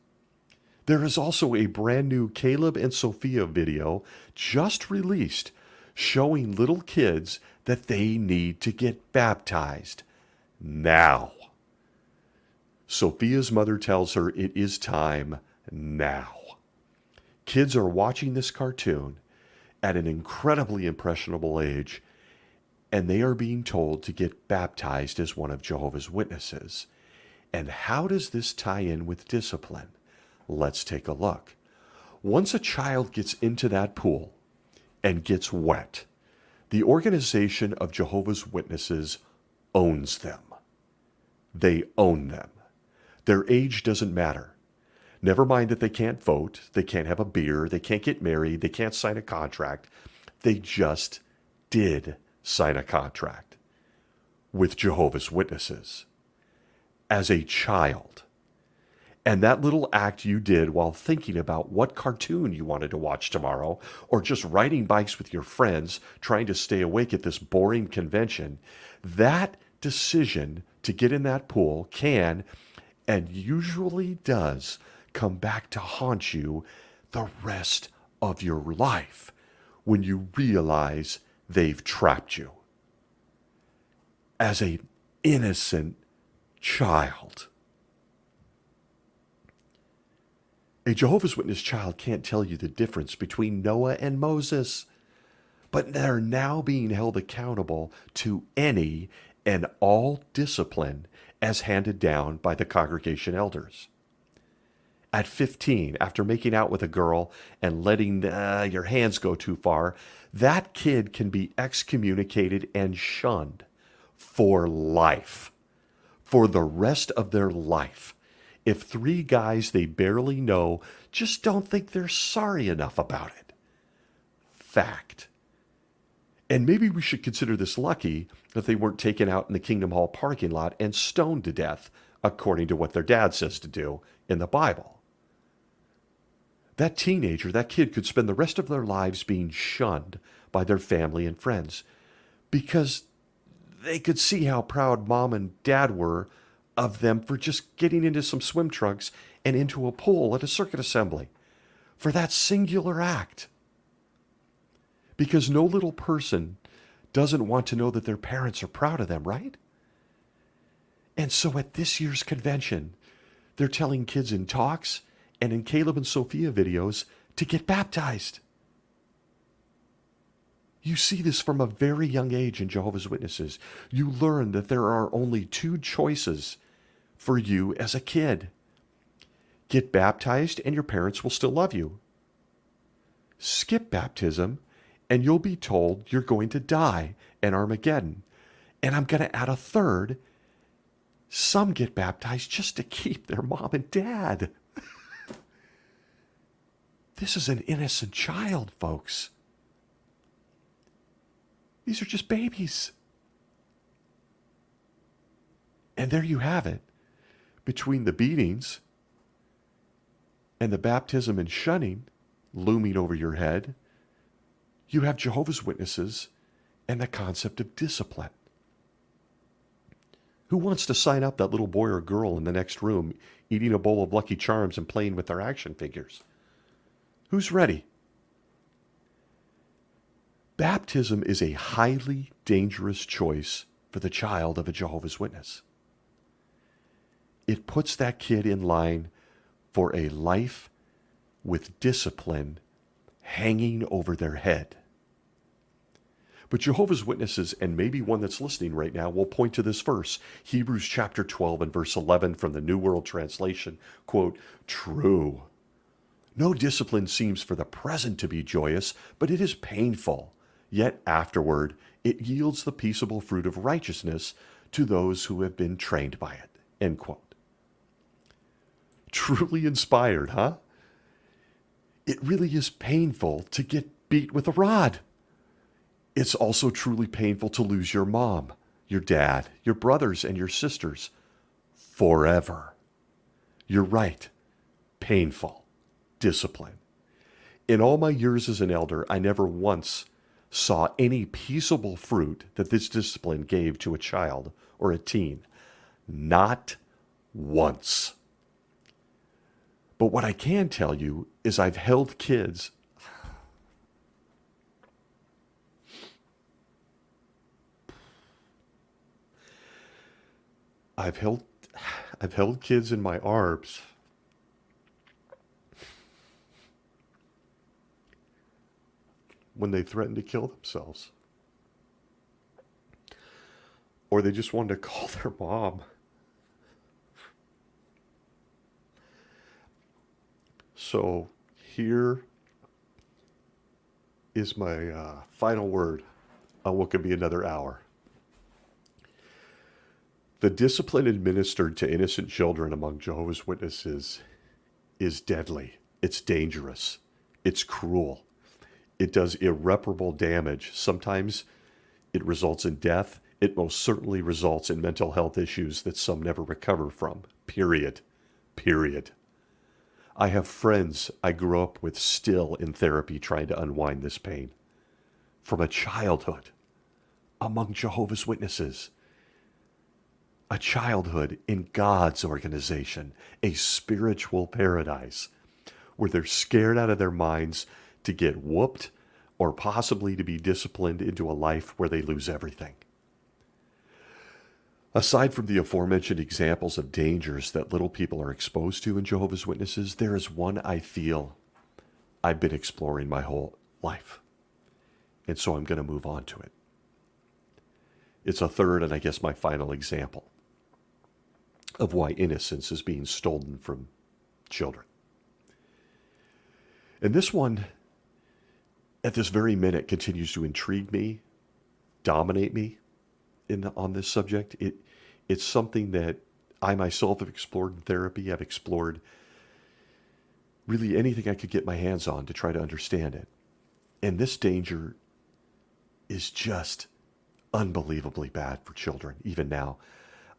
There is also a brand new Caleb and Sophia video just released showing little kids that they need to get baptized now. Sophia's mother tells her it is time now. Kids are watching this cartoon at an incredibly impressionable age, and they are being told to get baptized as one of Jehovah's Witnesses. And how does this tie in with discipline? Let's take a look. Once a child gets into that pool and gets wet, the organization of Jehovah's Witnesses owns them. They own them. Their age doesn't matter. Never mind that they can't vote, they can't have a beer, they can't get married, they can't sign a contract. They just did sign a contract with Jehovah's Witnesses as a child. And that little act you did while thinking about what cartoon you wanted to watch tomorrow, or just riding bikes with your friends, trying to stay awake at this boring convention, that decision to get in that pool can, and usually does, come back to haunt you the rest of your life when you realize they've trapped you. As an innocent child. A Jehovah's Witness child can't tell you the difference between Noah and Moses, but they're now being held accountable to any and all discipline as handed down by the congregation elders. At 15, after making out with a girl and letting your hands go too far, that kid can be excommunicated and shunned for life, for the rest of their life. If 3 guys they barely know just don't think they're sorry enough about it. Fact. And maybe we should consider this lucky that they weren't taken out in the Kingdom Hall parking lot and stoned to death, according to what their dad says to do in the Bible. That teenager, that kid could spend the rest of their lives being shunned by their family and friends because they could see how proud mom and dad were of them for just getting into some swim trunks and into a pool at a circuit assembly for that singular act. Because no little person doesn't want to know that their parents are proud of them, right? And so at this year's convention, they're telling kids in talks and in Caleb and Sophia videos to get baptized. You see this from a very young age in Jehovah's Witnesses. You learn that there are only 2 choices for you as a kid. Get baptized and your parents will still love you. Skip baptism and you'll be told you're going to die at Armageddon. And I'm going to add a third. Some get baptized just to keep their mom and dad. This is an innocent child, folks. These are just babies. And there you have it. Between the beatings and the baptism and shunning looming over your head, you have Jehovah's Witnesses and the concept of discipline. Who wants to sign up that little boy or girl in the next room eating a bowl of Lucky Charms and playing with their action figures? Who's ready? Baptism is a highly dangerous choice for the child of a Jehovah's Witness. It puts that kid in line for a life with discipline hanging over their head. But Jehovah's Witnesses, and maybe one that's listening right now, will point to this verse, Hebrews chapter 12 and verse 11 from the New World Translation, quote, "True. No discipline seems for the present to be joyous, but it is painful. Yet afterward it yields the peaceable fruit of righteousness to those who have been trained by it." End quote. truly inspired, huh? It really is painful to get beat with a rod. It's also truly painful to lose your mom, your dad, your brothers, and your sisters forever. You're right. Painful. Discipline. In all my years as an elder, I never once saw any peaceable fruit that this discipline gave to a child or a teen. Not once. But what I can tell you is I've held kids. I've held kids in my arms when they threatened to kill themselves. Or they just wanted to call their mom. So here is my final word on what could be another hour. The discipline administered to innocent children among Jehovah's Witnesses is deadly. It's dangerous. It's cruel. It does irreparable damage. Sometimes it results in death. It most certainly results in mental health issues that some never recover from. Period. Period. I have friends I grew up with still in therapy trying to unwind this pain. From a childhood among Jehovah's Witnesses. A childhood in God's organization, a spiritual paradise, where they're scared out of their minds to get whooped or possibly to be disciplined into a life where they lose everything. Aside from the aforementioned examples of dangers that little people are exposed to in Jehovah's Witnesses, there is one I feel I've been exploring my whole life. And so I'm going to move on to it. It's a third and I guess my final example of why innocence is being stolen from children. And this one, at this very minute, continues to intrigue me, dominate me on this subject. It's something that I myself have explored in therapy. I've explored really anything I could get my hands on to try to understand it. And this danger is just unbelievably bad for children, even now.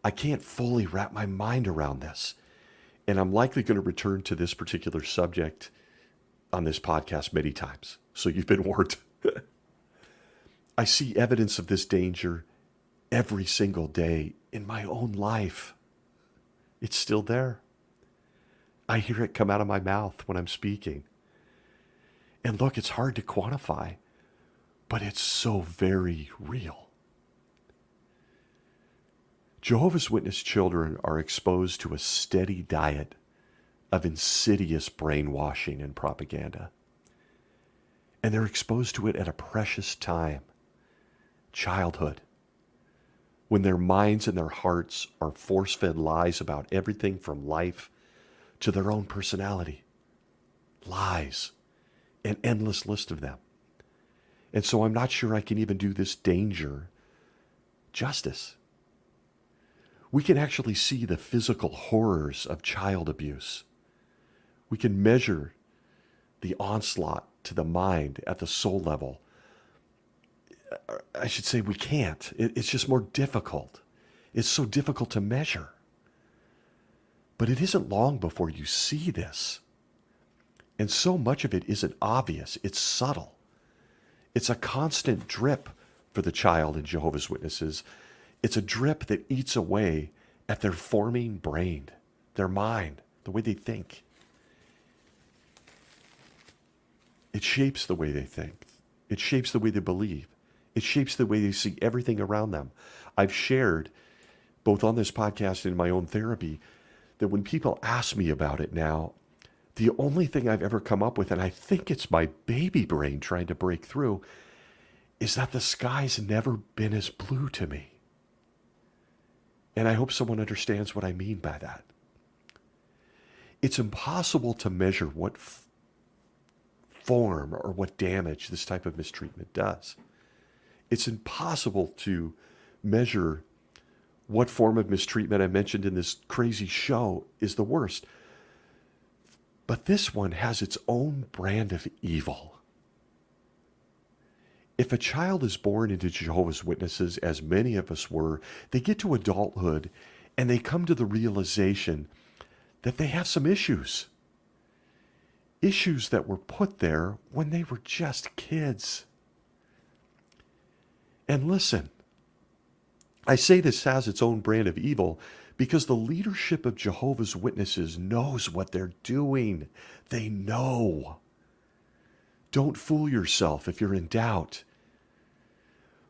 I can't fully wrap my mind around this. And I'm likely going to return to this particular subject on this podcast many times. So you've been warned. I see evidence of this danger every single day in my own life. It's still there. I hear it come out of my mouth when I'm speaking. And look, it's hard to quantify, but it's so very real. Jehovah's Witness children are exposed to a steady diet of insidious brainwashing and propaganda. And they're exposed to it at a precious time, childhood, when their minds and their hearts are force-fed lies about everything from life to their own personality. Lies, an endless list of them. And so I'm not sure I can even do this danger justice. We can actually see the physical horrors of child abuse. We can measure the onslaught to the mind at the soul level. I should say we can't. It's just more difficult. It's so difficult to measure. But it isn't long before you see this. And so much of it isn't obvious. It's subtle. It's a constant drip for the child in Jehovah's Witnesses. It's a drip that eats away at their forming brain, their mind, the way they think. It shapes the way they think. It shapes the way they believe. It shapes the way they see everything around them. I've shared, both on this podcast and in my own therapy, that when people ask me about it now, the only thing I've ever come up with, and I think it's my baby brain trying to break through, is that the sky's never been as blue to me. And I hope someone understands what I mean by that. It's impossible to measure what form or what damage this type of mistreatment does. It's impossible to measure what form of mistreatment I mentioned in this crazy show is the worst. But this one has its own brand of evil. If a child is born into Jehovah's Witnesses, as many of us were, they get to adulthood and they come to the realization that they have some issues. Issues that were put there when they were just kids. And listen, I say this has its own brand of evil because the leadership of Jehovah's Witnesses knows what they're doing. They know. Don't fool yourself if you're in doubt.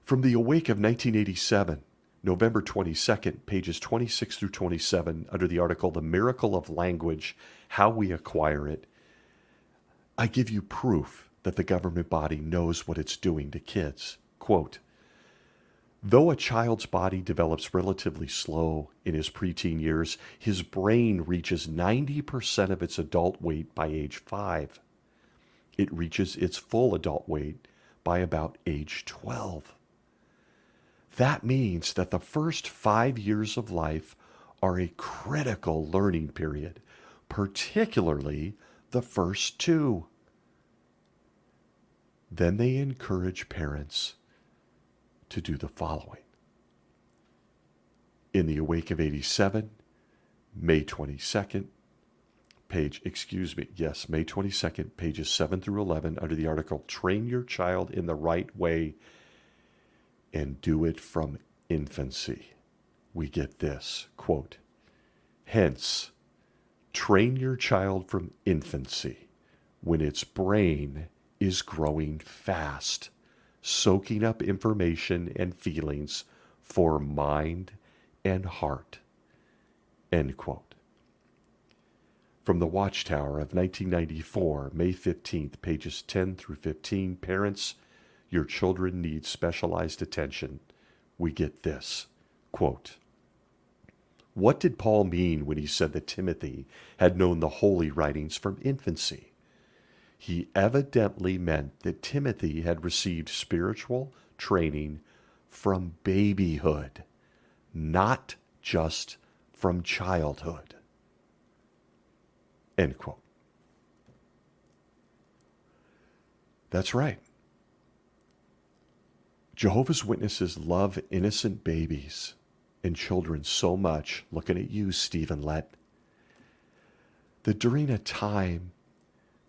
From the Awake of 1987, November 22nd, pages 26 through 27, under the article, The Miracle of Language, How We Acquire It, I give you proof that the government body knows what it's doing to kids. Quote, though a child's body develops relatively slow in his preteen years, his brain reaches 90% of its adult weight by age 5. It reaches its full adult weight by about age 12. That means that the first 5 years of life are a critical learning period, particularly the first 2. Then they encourage parents to do the following. In the Awake of 87, May 22nd, May 22nd, pages 7 through 11, under the article, Train Your Child in the Right Way and Do It from Infancy. We get this, quote, hence, train your child from infancy when its brain is growing fast, soaking up information and feelings for mind and heart, end quote. From the Watchtower of 1994, May 15th, pages 10 through 15, parents, your children need specialized attention. We get this, quote, what did Paul mean when he said that Timothy had known the holy writings from infancy? He evidently meant that Timothy had received spiritual training from babyhood, not just from childhood. End quote. That's right. Jehovah's Witnesses love innocent babies and children so much, looking at you, Stephen Lett, that during a time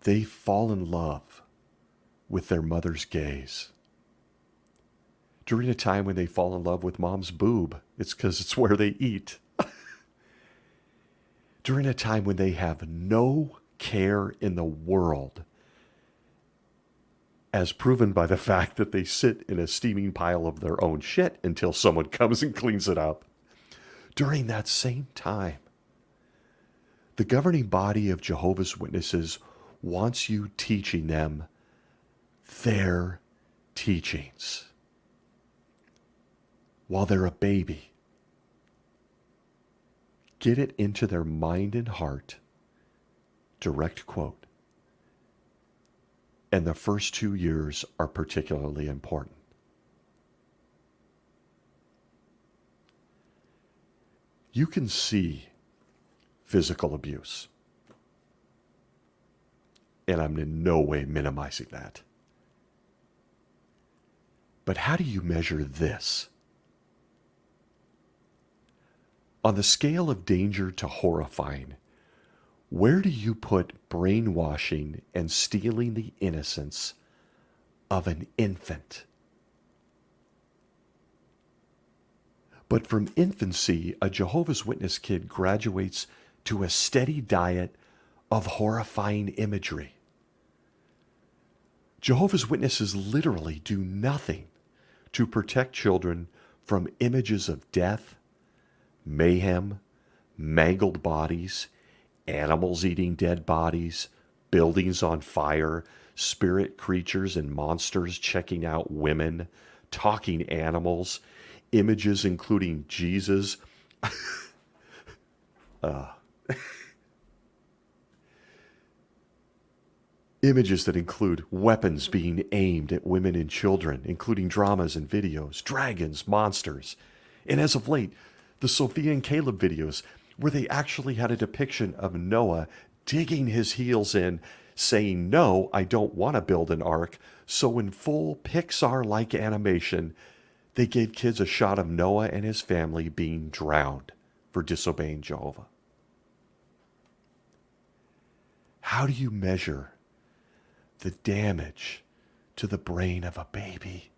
they fall in love with their mother's gaze. During a time when they fall in love with mom's boob, it's because it's where they eat. During a time when they have no care in the world, as proven by the fact that they sit in a steaming pile of their own shit until someone comes and cleans it up. During that same time, the governing body of Jehovah's Witnesses wants you teaching them their teachings while they're a baby. Get it into their mind and heart. Direct quote. And the first 2 years are particularly important. You can see physical abuse. And I'm in no way minimizing that. But how do you measure this? On the scale of danger to horrifying, where do you put brainwashing and stealing the innocence of an infant? But from infancy, a Jehovah's Witness kid graduates to a steady diet of horrifying imagery. Jehovah's Witnesses literally do nothing to protect children from images of death, mayhem, mangled bodies, animals eating dead bodies, buildings on fire, spirit creatures and monsters checking out women, talking animals, images including Jesus. Images that include weapons being aimed at women and children, including dramas and videos, dragons, monsters, and as of late, the Sophia and Caleb videos where they actually had a depiction of Noah digging his heels in, saying, no, I don't want to build an ark. So in full Pixar-like animation, they gave kids a shot of Noah and his family being drowned for disobeying Jehovah. How do you measure the damage to the brain of a baby?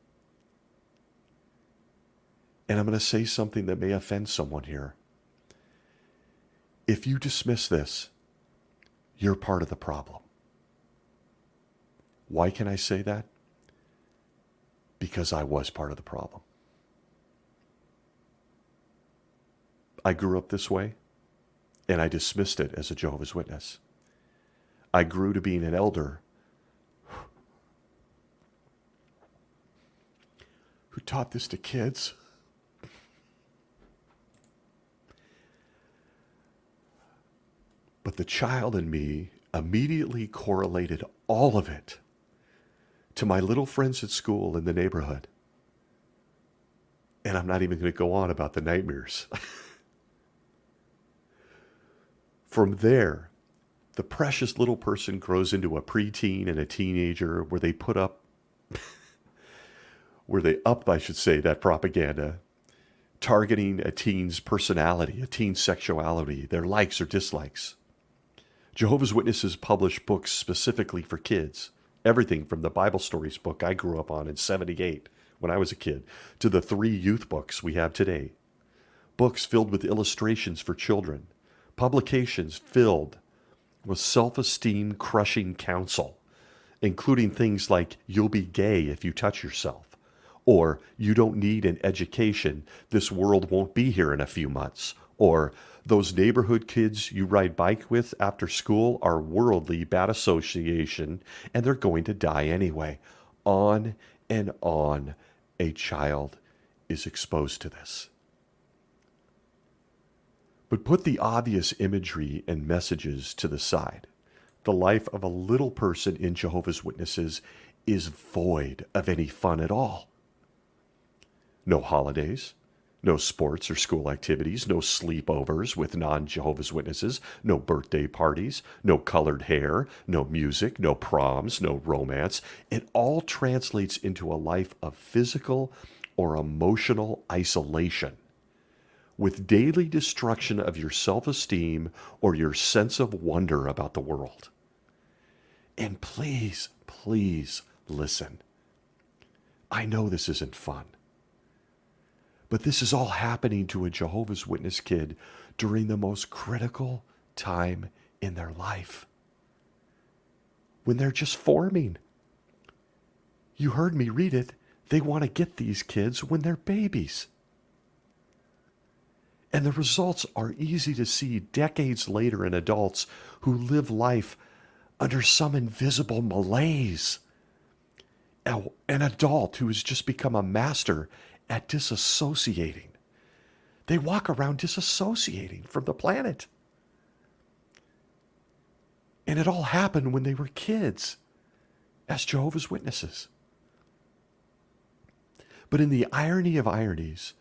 And I'm going to say something that may offend someone here. If you dismiss this, you're part of the problem. Why can I say that? Because I was part of the problem. I grew up this way, and I dismissed it as a Jehovah's Witness. I grew to being an elder who taught this to kids. But the child in me immediately correlated all of it to my little friends at school in the neighborhood. And I'm not even going to go on about the nightmares. From there, the precious little person grows into a preteen and a teenager where they up, I should say, that propaganda, targeting a teen's personality, a teen's sexuality, their likes or dislikes. Jehovah's Witnesses publish books specifically for kids. Everything from the Bible Stories book I grew up on in '78 when I was a kid, to the 3 youth books we have today. Books filled with illustrations for children. Publications filled with self-esteem crushing counsel, including things like, you'll be gay if you touch yourself, or you don't need an education, this world won't be here in a few months, or those neighborhood kids you ride bike with after school are worldly bad association and they're going to die anyway. On and on a child is exposed to this. But put the obvious imagery and messages to the side. The life of a little person in Jehovah's Witnesses is void of any fun at all. No holidays, no sports or school activities, no sleepovers with non-Jehovah's Witnesses, no birthday parties, no colored hair, no music, no proms, no romance. It all translates into a life of physical or emotional isolation, with daily destruction of your self-esteem or your sense of wonder about the world. And please, please listen. I know this isn't fun, but this is all happening to a Jehovah's Witness kid during the most critical time in their life, when they're just forming. You heard me read it. They want to get these kids when they're babies. And the results are easy to see decades later in adults who live life under some invisible malaise. An adult who has just become a master at disassociating. They walk around disassociating from the planet. And it all happened when they were kids, as Jehovah's Witnesses. But in the irony of ironies,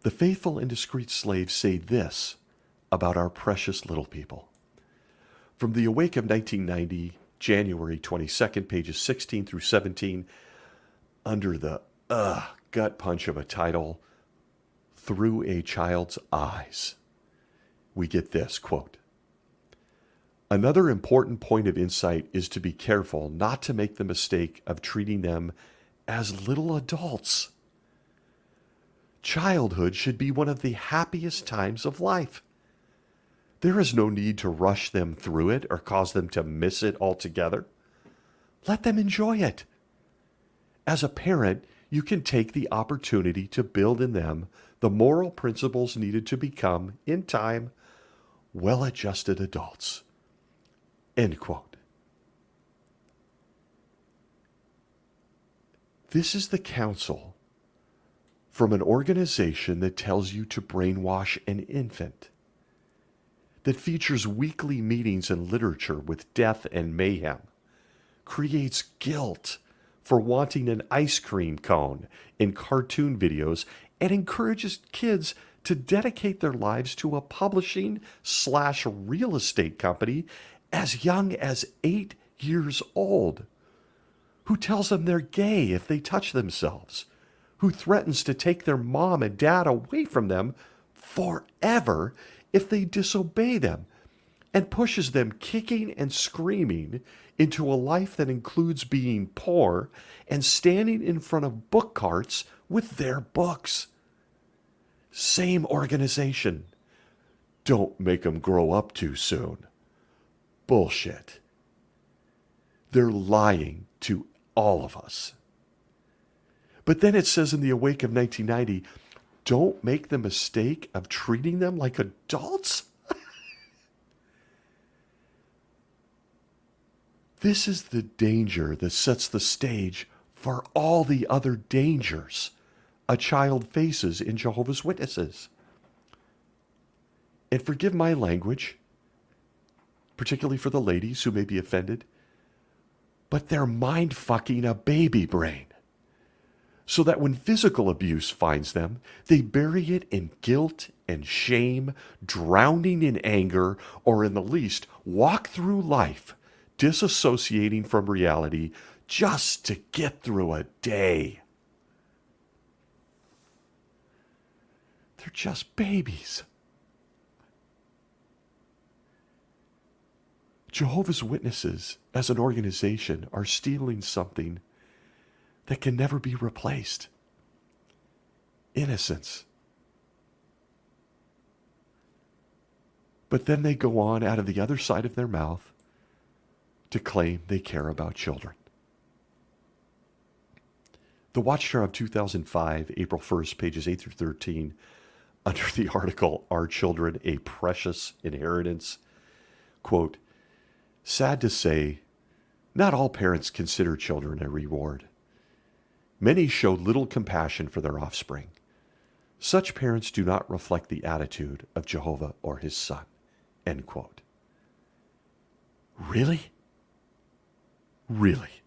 the faithful and discreet slaves say this about our precious little people. From the Awake of 1990, January 22nd, pages 16 through 17, under the gut punch of a title, Through a Child's Eyes, we get this, quote, "Another important point of insight is to be careful not to make the mistake of treating them as little adults. Childhood should be one of the happiest times of life. There is no need to rush them through it or cause them to miss it altogether. Let them enjoy it. As a parent, you can take the opportunity to build in them the moral principles needed to become, in time, well-adjusted adults." End quote. This is the counsel from an organization that tells you to brainwash an infant, that features weekly meetings and literature with death and mayhem, creates guilt for wanting an ice cream cone in cartoon videos, and encourages kids to dedicate their lives to a publishing/real estate company as young as 8 years old, who tells them they're gay if they touch themselves, who threatens to take their mom and dad away from them forever if they disobey them, and pushes them kicking and screaming into a life that includes being poor and standing in front of book carts with their books. Same organization. Don't make them grow up too soon. Bullshit. They're lying to all of us. But then it says in the Awake of 1990, don't make the mistake of treating them like adults? This is the danger that sets the stage for all the other dangers a child faces in Jehovah's Witnesses. And forgive my language, particularly for the ladies who may be offended, but they're mind-fucking a baby brain, so that when physical abuse finds them, they bury it in guilt and shame, drowning in anger, or in the least, walk through life disassociating from reality just to get through a day. They're just babies. Jehovah's Witnesses, as an organization, are stealing something that can never be replaced. Innocence. But then they go on out of the other side of their mouth to claim they care about children. The Watchtower of 2005, April 1st, pages 8 through 13, under the article, Are Children a Precious Inheritance? Quote, sad to say, not all parents consider children a reward. Many show little compassion for their offspring. Such parents do not reflect the attitude of Jehovah or his son. End quote. Really? Really?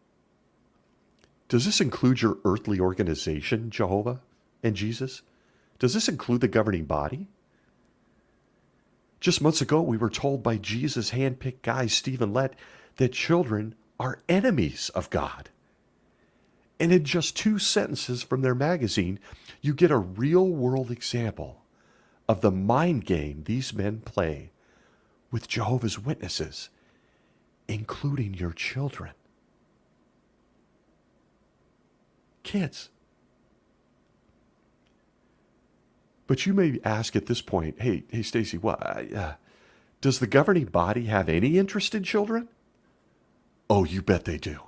Does this include your earthly organization, Jehovah and Jesus? Does this include the governing body? Just months ago, we were told by Jesus' handpicked guy, Stephen Lett, that children are enemies of God. And in just 2 sentences from their magazine, you get a real-world example of the mind game these men play with Jehovah's Witnesses, including your children. Kids. But you may ask at this point, hey, Stacy, does the governing body have any interest in children? Oh, you bet they do.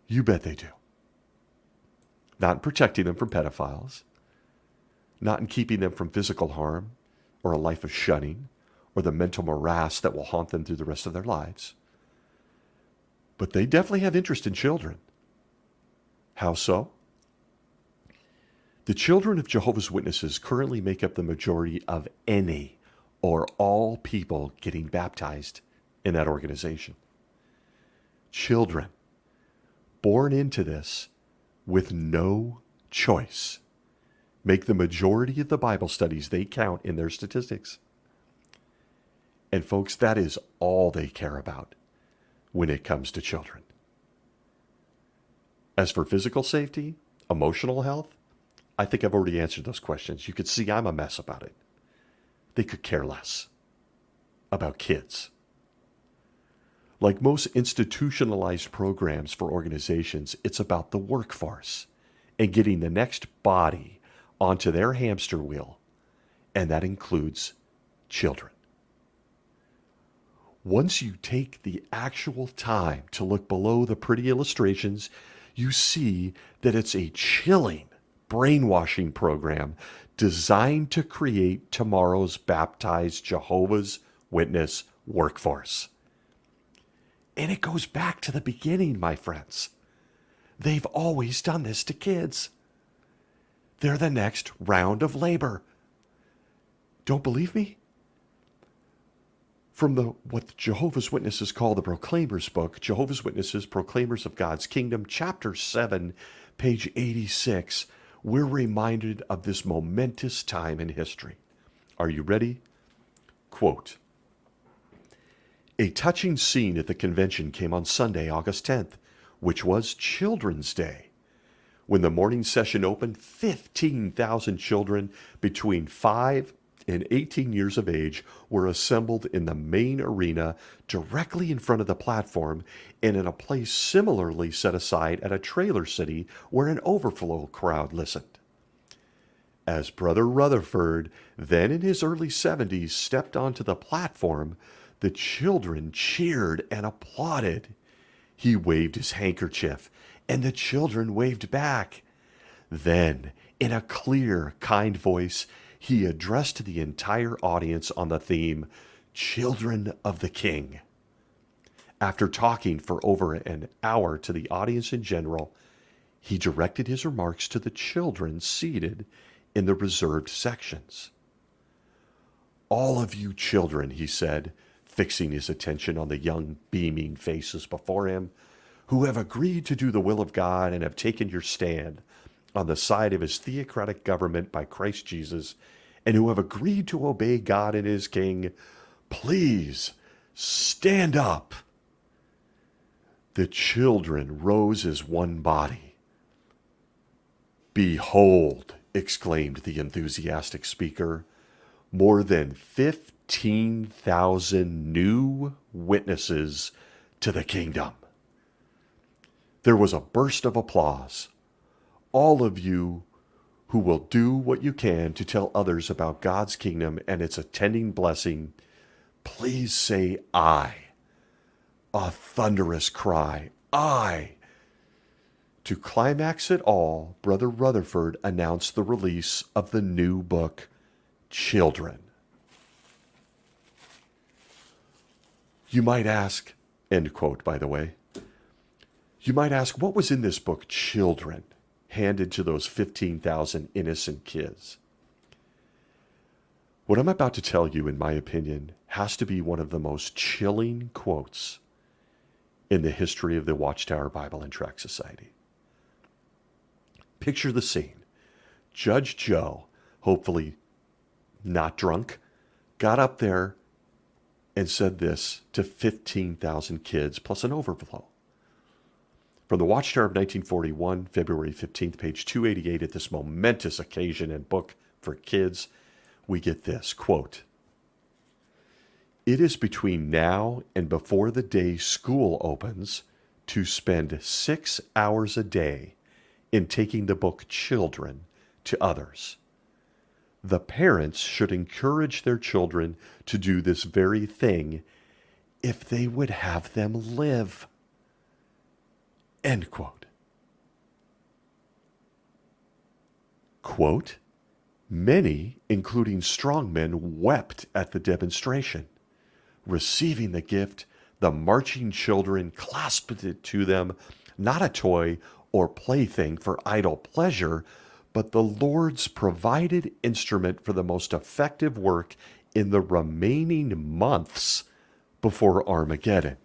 You bet they do. Not in protecting them from pedophiles, not in keeping them from physical harm or a life of shunning or the mental morass that will haunt them through the rest of their lives. But they definitely have interest in children. How so? The children of Jehovah's Witnesses currently make up the majority of any or all people getting baptized in that organization. Children born into this with no choice make the majority of the Bible studies they count in their statistics. And folks, that is all they care about when it comes to children. As for physical safety, emotional health, I think I've already answered those questions. You could see I'm a mess about it. They could care less about kids. Like most institutionalized programs for organizations, it's about the workforce and getting the next body onto their hamster wheel, and that includes children. Once you take the actual time to look below the pretty illustrations, you see that it's a chilling brainwashing program designed to create tomorrow's baptized Jehovah's Witness workforce. And it goes back to the beginning, my friends. They've always done this to kids. They're the next round of labor. Don't believe me? From what Jehovah's Witnesses call the Proclaimers book, Jehovah's Witnesses, Proclaimers of God's Kingdom, chapter 7, page 86, we're reminded of this momentous time in history. Are you ready? Quote, A touching scene at the convention came on Sunday, August 10th, which was Children's Day. When the morning session opened, 15,000 children between 5 and 18 years of age were assembled in the main arena directly in front of the platform and in a place similarly set aside at a trailer city where an overflow crowd listened. As Brother Rutherford, then in his early 70s, stepped onto the platform, the children cheered and applauded. He waved his handkerchief, and the children waved back. Then, in a clear, kind voice, he addressed the entire audience on the theme, Children of the King. After talking for over an hour to the audience in general, he directed his remarks to the children seated in the reserved sections. All of you children, he said, fixing his attention on the young, beaming faces before him, who have agreed to do the will of God and have taken your stand on the side of his theocratic government by Christ Jesus, and who have agreed to obey God and his King, please stand up. The children rose as one body. Behold, exclaimed the enthusiastic speaker, more than 15,000 new witnesses to the kingdom. There was a burst of applause. All of you who will do what you can to tell others about God's kingdom and its attending blessing, please say aye. A thunderous cry, aye. To climax it all, Brother Rutherford announced the release of the new book, Children. You might ask, end quote, by the way, you might ask, what was in this book, Children, handed to those 15,000 innocent kids? What I'm about to tell you, in my opinion, has to be one of the most chilling quotes in the history of the Watchtower Bible and Tract Society. Picture the scene. Judge Joe, hopefully not drunk, got up there and said this to 15,000 kids plus an overflow. From the Watchtower of 1941, February 15th, page 288, at this momentous occasion and book for kids, we get this, quote, "It is between now and before the day school opens to spend 6 hours a day in taking the book Children to others. The parents should encourage their children to do this very thing if they would have them live." End quote. Quote, "Many, including strong men, wept at the demonstration. Receiving the gift, the marching children clasped it to them, not a toy or plaything for idle pleasure, but the Lord's provided instrument for the most effective work in the remaining months before Armageddon."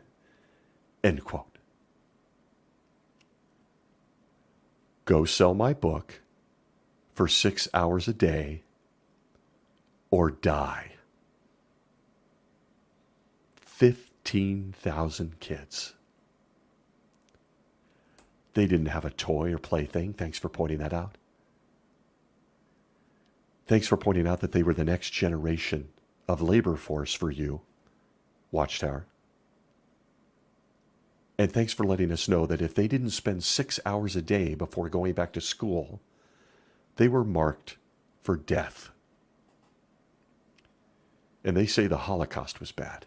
End quote. Go sell my book for 6 hours a day or die. 15,000 kids. They didn't have a toy or plaything. Thanks for pointing that out. Thanks for pointing out that they were the next generation of labor force for you, Watchtower. And thanks for letting us know that if they didn't spend 6 hours a day before going back to school, they were marked for death. And they say the Holocaust was bad.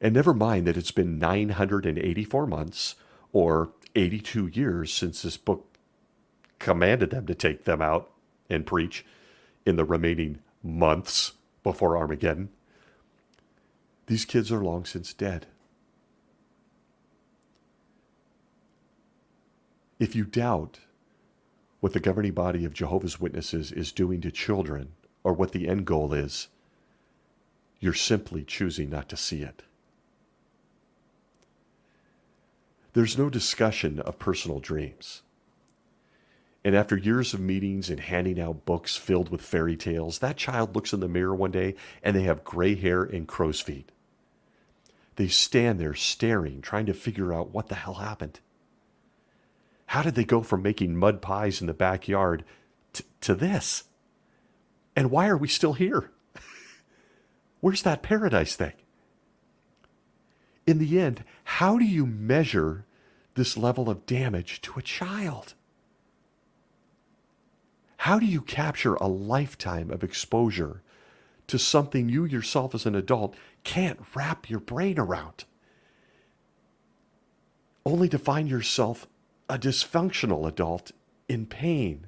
And never mind that it's been 984 months or 82 years since this book commanded them to take them out and preach in the remaining months before Armageddon. These kids are long since dead. If you doubt what the governing body of Jehovah's Witnesses is doing to children or what the end goal is, you're simply choosing not to see it. There's no discussion of personal dreams. And after years of meetings and handing out books filled with fairy tales, that child looks in the mirror one day and they have gray hair and crow's feet. They stand there staring, trying to figure out what the hell happened. How did they go from making mud pies in the backyard to this? And why are we still here? Where's that paradise thing? In the end, how do you measure this level of damage to a child? How do you capture a lifetime of exposure to something you yourself as an adult can't wrap your brain around? Only to find yourself a dysfunctional adult in pain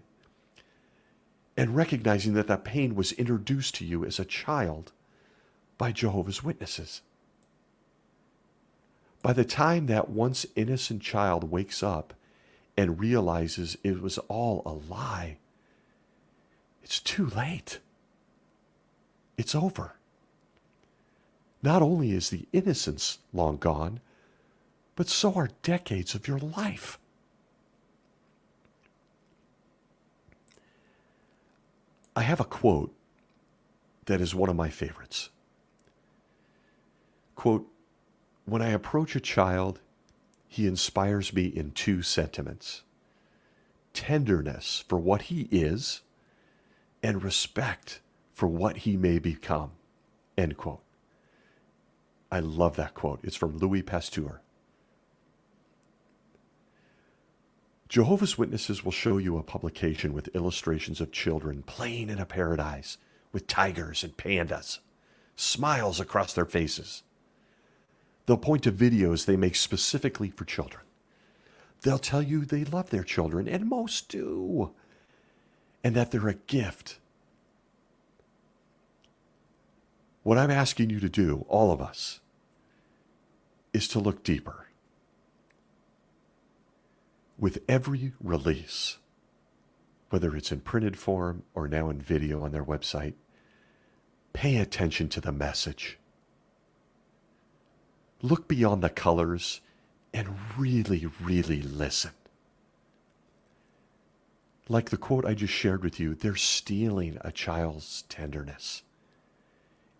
and recognizing that that pain was introduced to you as a child by Jehovah's Witnesses. By the time that once innocent child wakes up and realizes it was all a lie, it's too late. It's over. Not only is the innocence long gone, but so are decades of your life. I have a quote that is one of my favorites. Quote, "When I approach a child, he inspires me in two sentiments: tenderness for what he is and respect for what he may become." End quote. I love that quote. It's from Louis Pasteur. Jehovah's Witnesses will show you a publication with illustrations of children playing in a paradise with tigers and pandas, smiles across their faces. They'll point to videos they make specifically for children. They'll tell you they love their children, and most do, and that they're a gift. What I'm asking you to do, all of us, is to look deeper. With every release, whether it's in printed form or now in video on their website, pay attention to the message. Look beyond the colors and really, really listen. Like the quote I just shared with you, they're stealing a child's tenderness.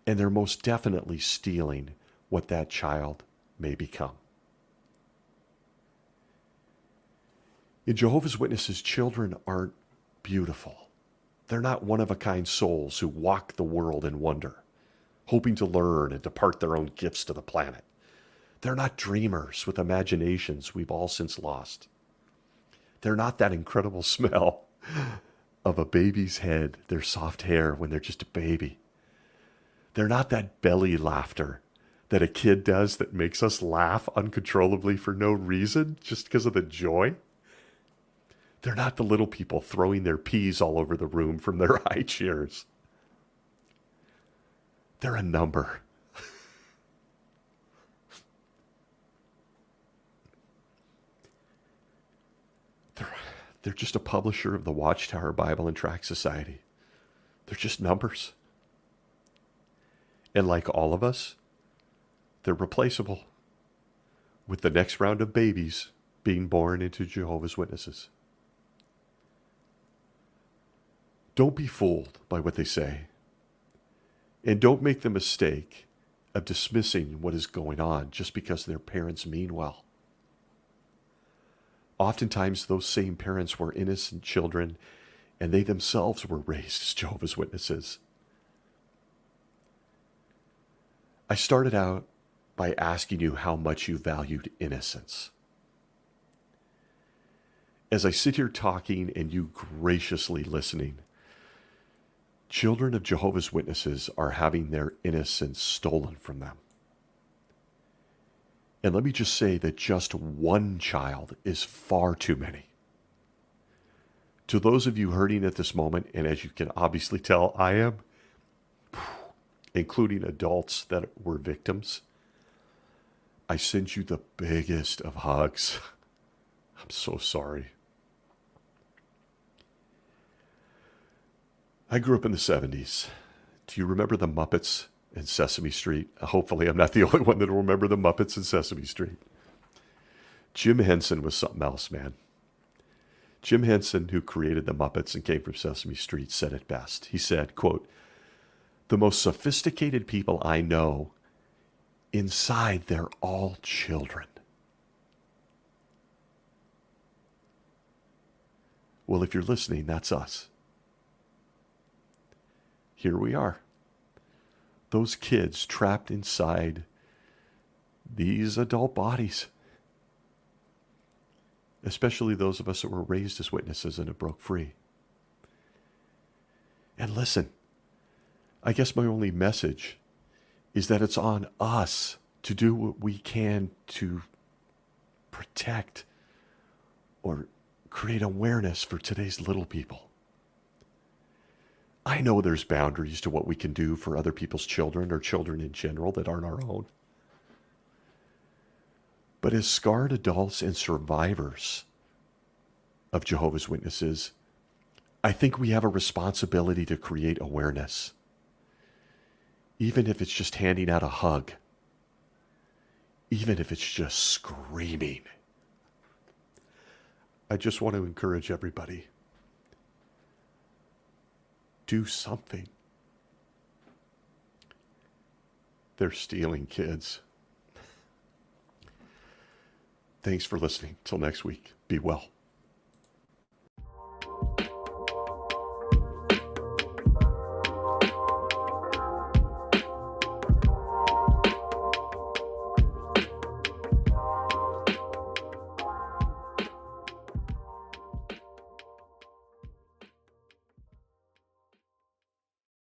And they're most definitely stealing what that child may become. In Jehovah's Witnesses, children aren't beautiful. They're not one-of-a-kind souls who walk the world in wonder, hoping to learn and depart their own gifts to the planet. They're not dreamers with imaginations we've all since lost. They're not that incredible smell of a baby's head, their soft hair when they're just a baby. They're not that belly laughter that a kid does that makes us laugh uncontrollably for no reason, just because of the joy. They're not the little people throwing their peas all over the room from their high chairs. They're a number. They're just a publisher of the Watchtower Bible and Tract Society. They're just numbers. And like all of us, they're replaceable, with the next round of babies being born into Jehovah's Witnesses. Don't be fooled by what they say. And don't make the mistake of dismissing what is going on just because their parents mean well. Oftentimes, those same parents were innocent children, and they themselves were raised as Jehovah's Witnesses. I started out by asking you how much you valued innocence. As I sit here talking and you graciously listening, children of Jehovah's Witnesses are having their innocence stolen from them. And let me just say that just one child is far too many. To those of you hurting at this moment, and as you can obviously tell, I am, including adults that were victims, I send you the biggest of hugs. I'm so sorry. I grew up in the 70s. Do you remember the Muppets and Sesame Street? Hopefully I'm not the only one that will remember the Muppets and Sesame Street. Jim Henson was something else, man. Jim Henson, who created the Muppets and came from Sesame Street, said it best. He said, quote, "The most sophisticated people I know inside they're all children. Well, if you're listening, that's us. Here we are. Those kids trapped inside these adult bodies. Especially those of us that were raised as witnesses and have broke free. And listen, I guess my only message is that it's on us to do what we can to protect or create awareness for today's little people. I know there's boundaries to what we can do for other people's children or children in general that aren't our own. But as scarred adults and survivors of Jehovah's Witnesses, I think we have a responsibility to create awareness. Even if it's just handing out a hug. Even if it's just screaming. I just want to encourage everybody. Do something. They're stealing kids. Thanks for listening. Till next week. Be well.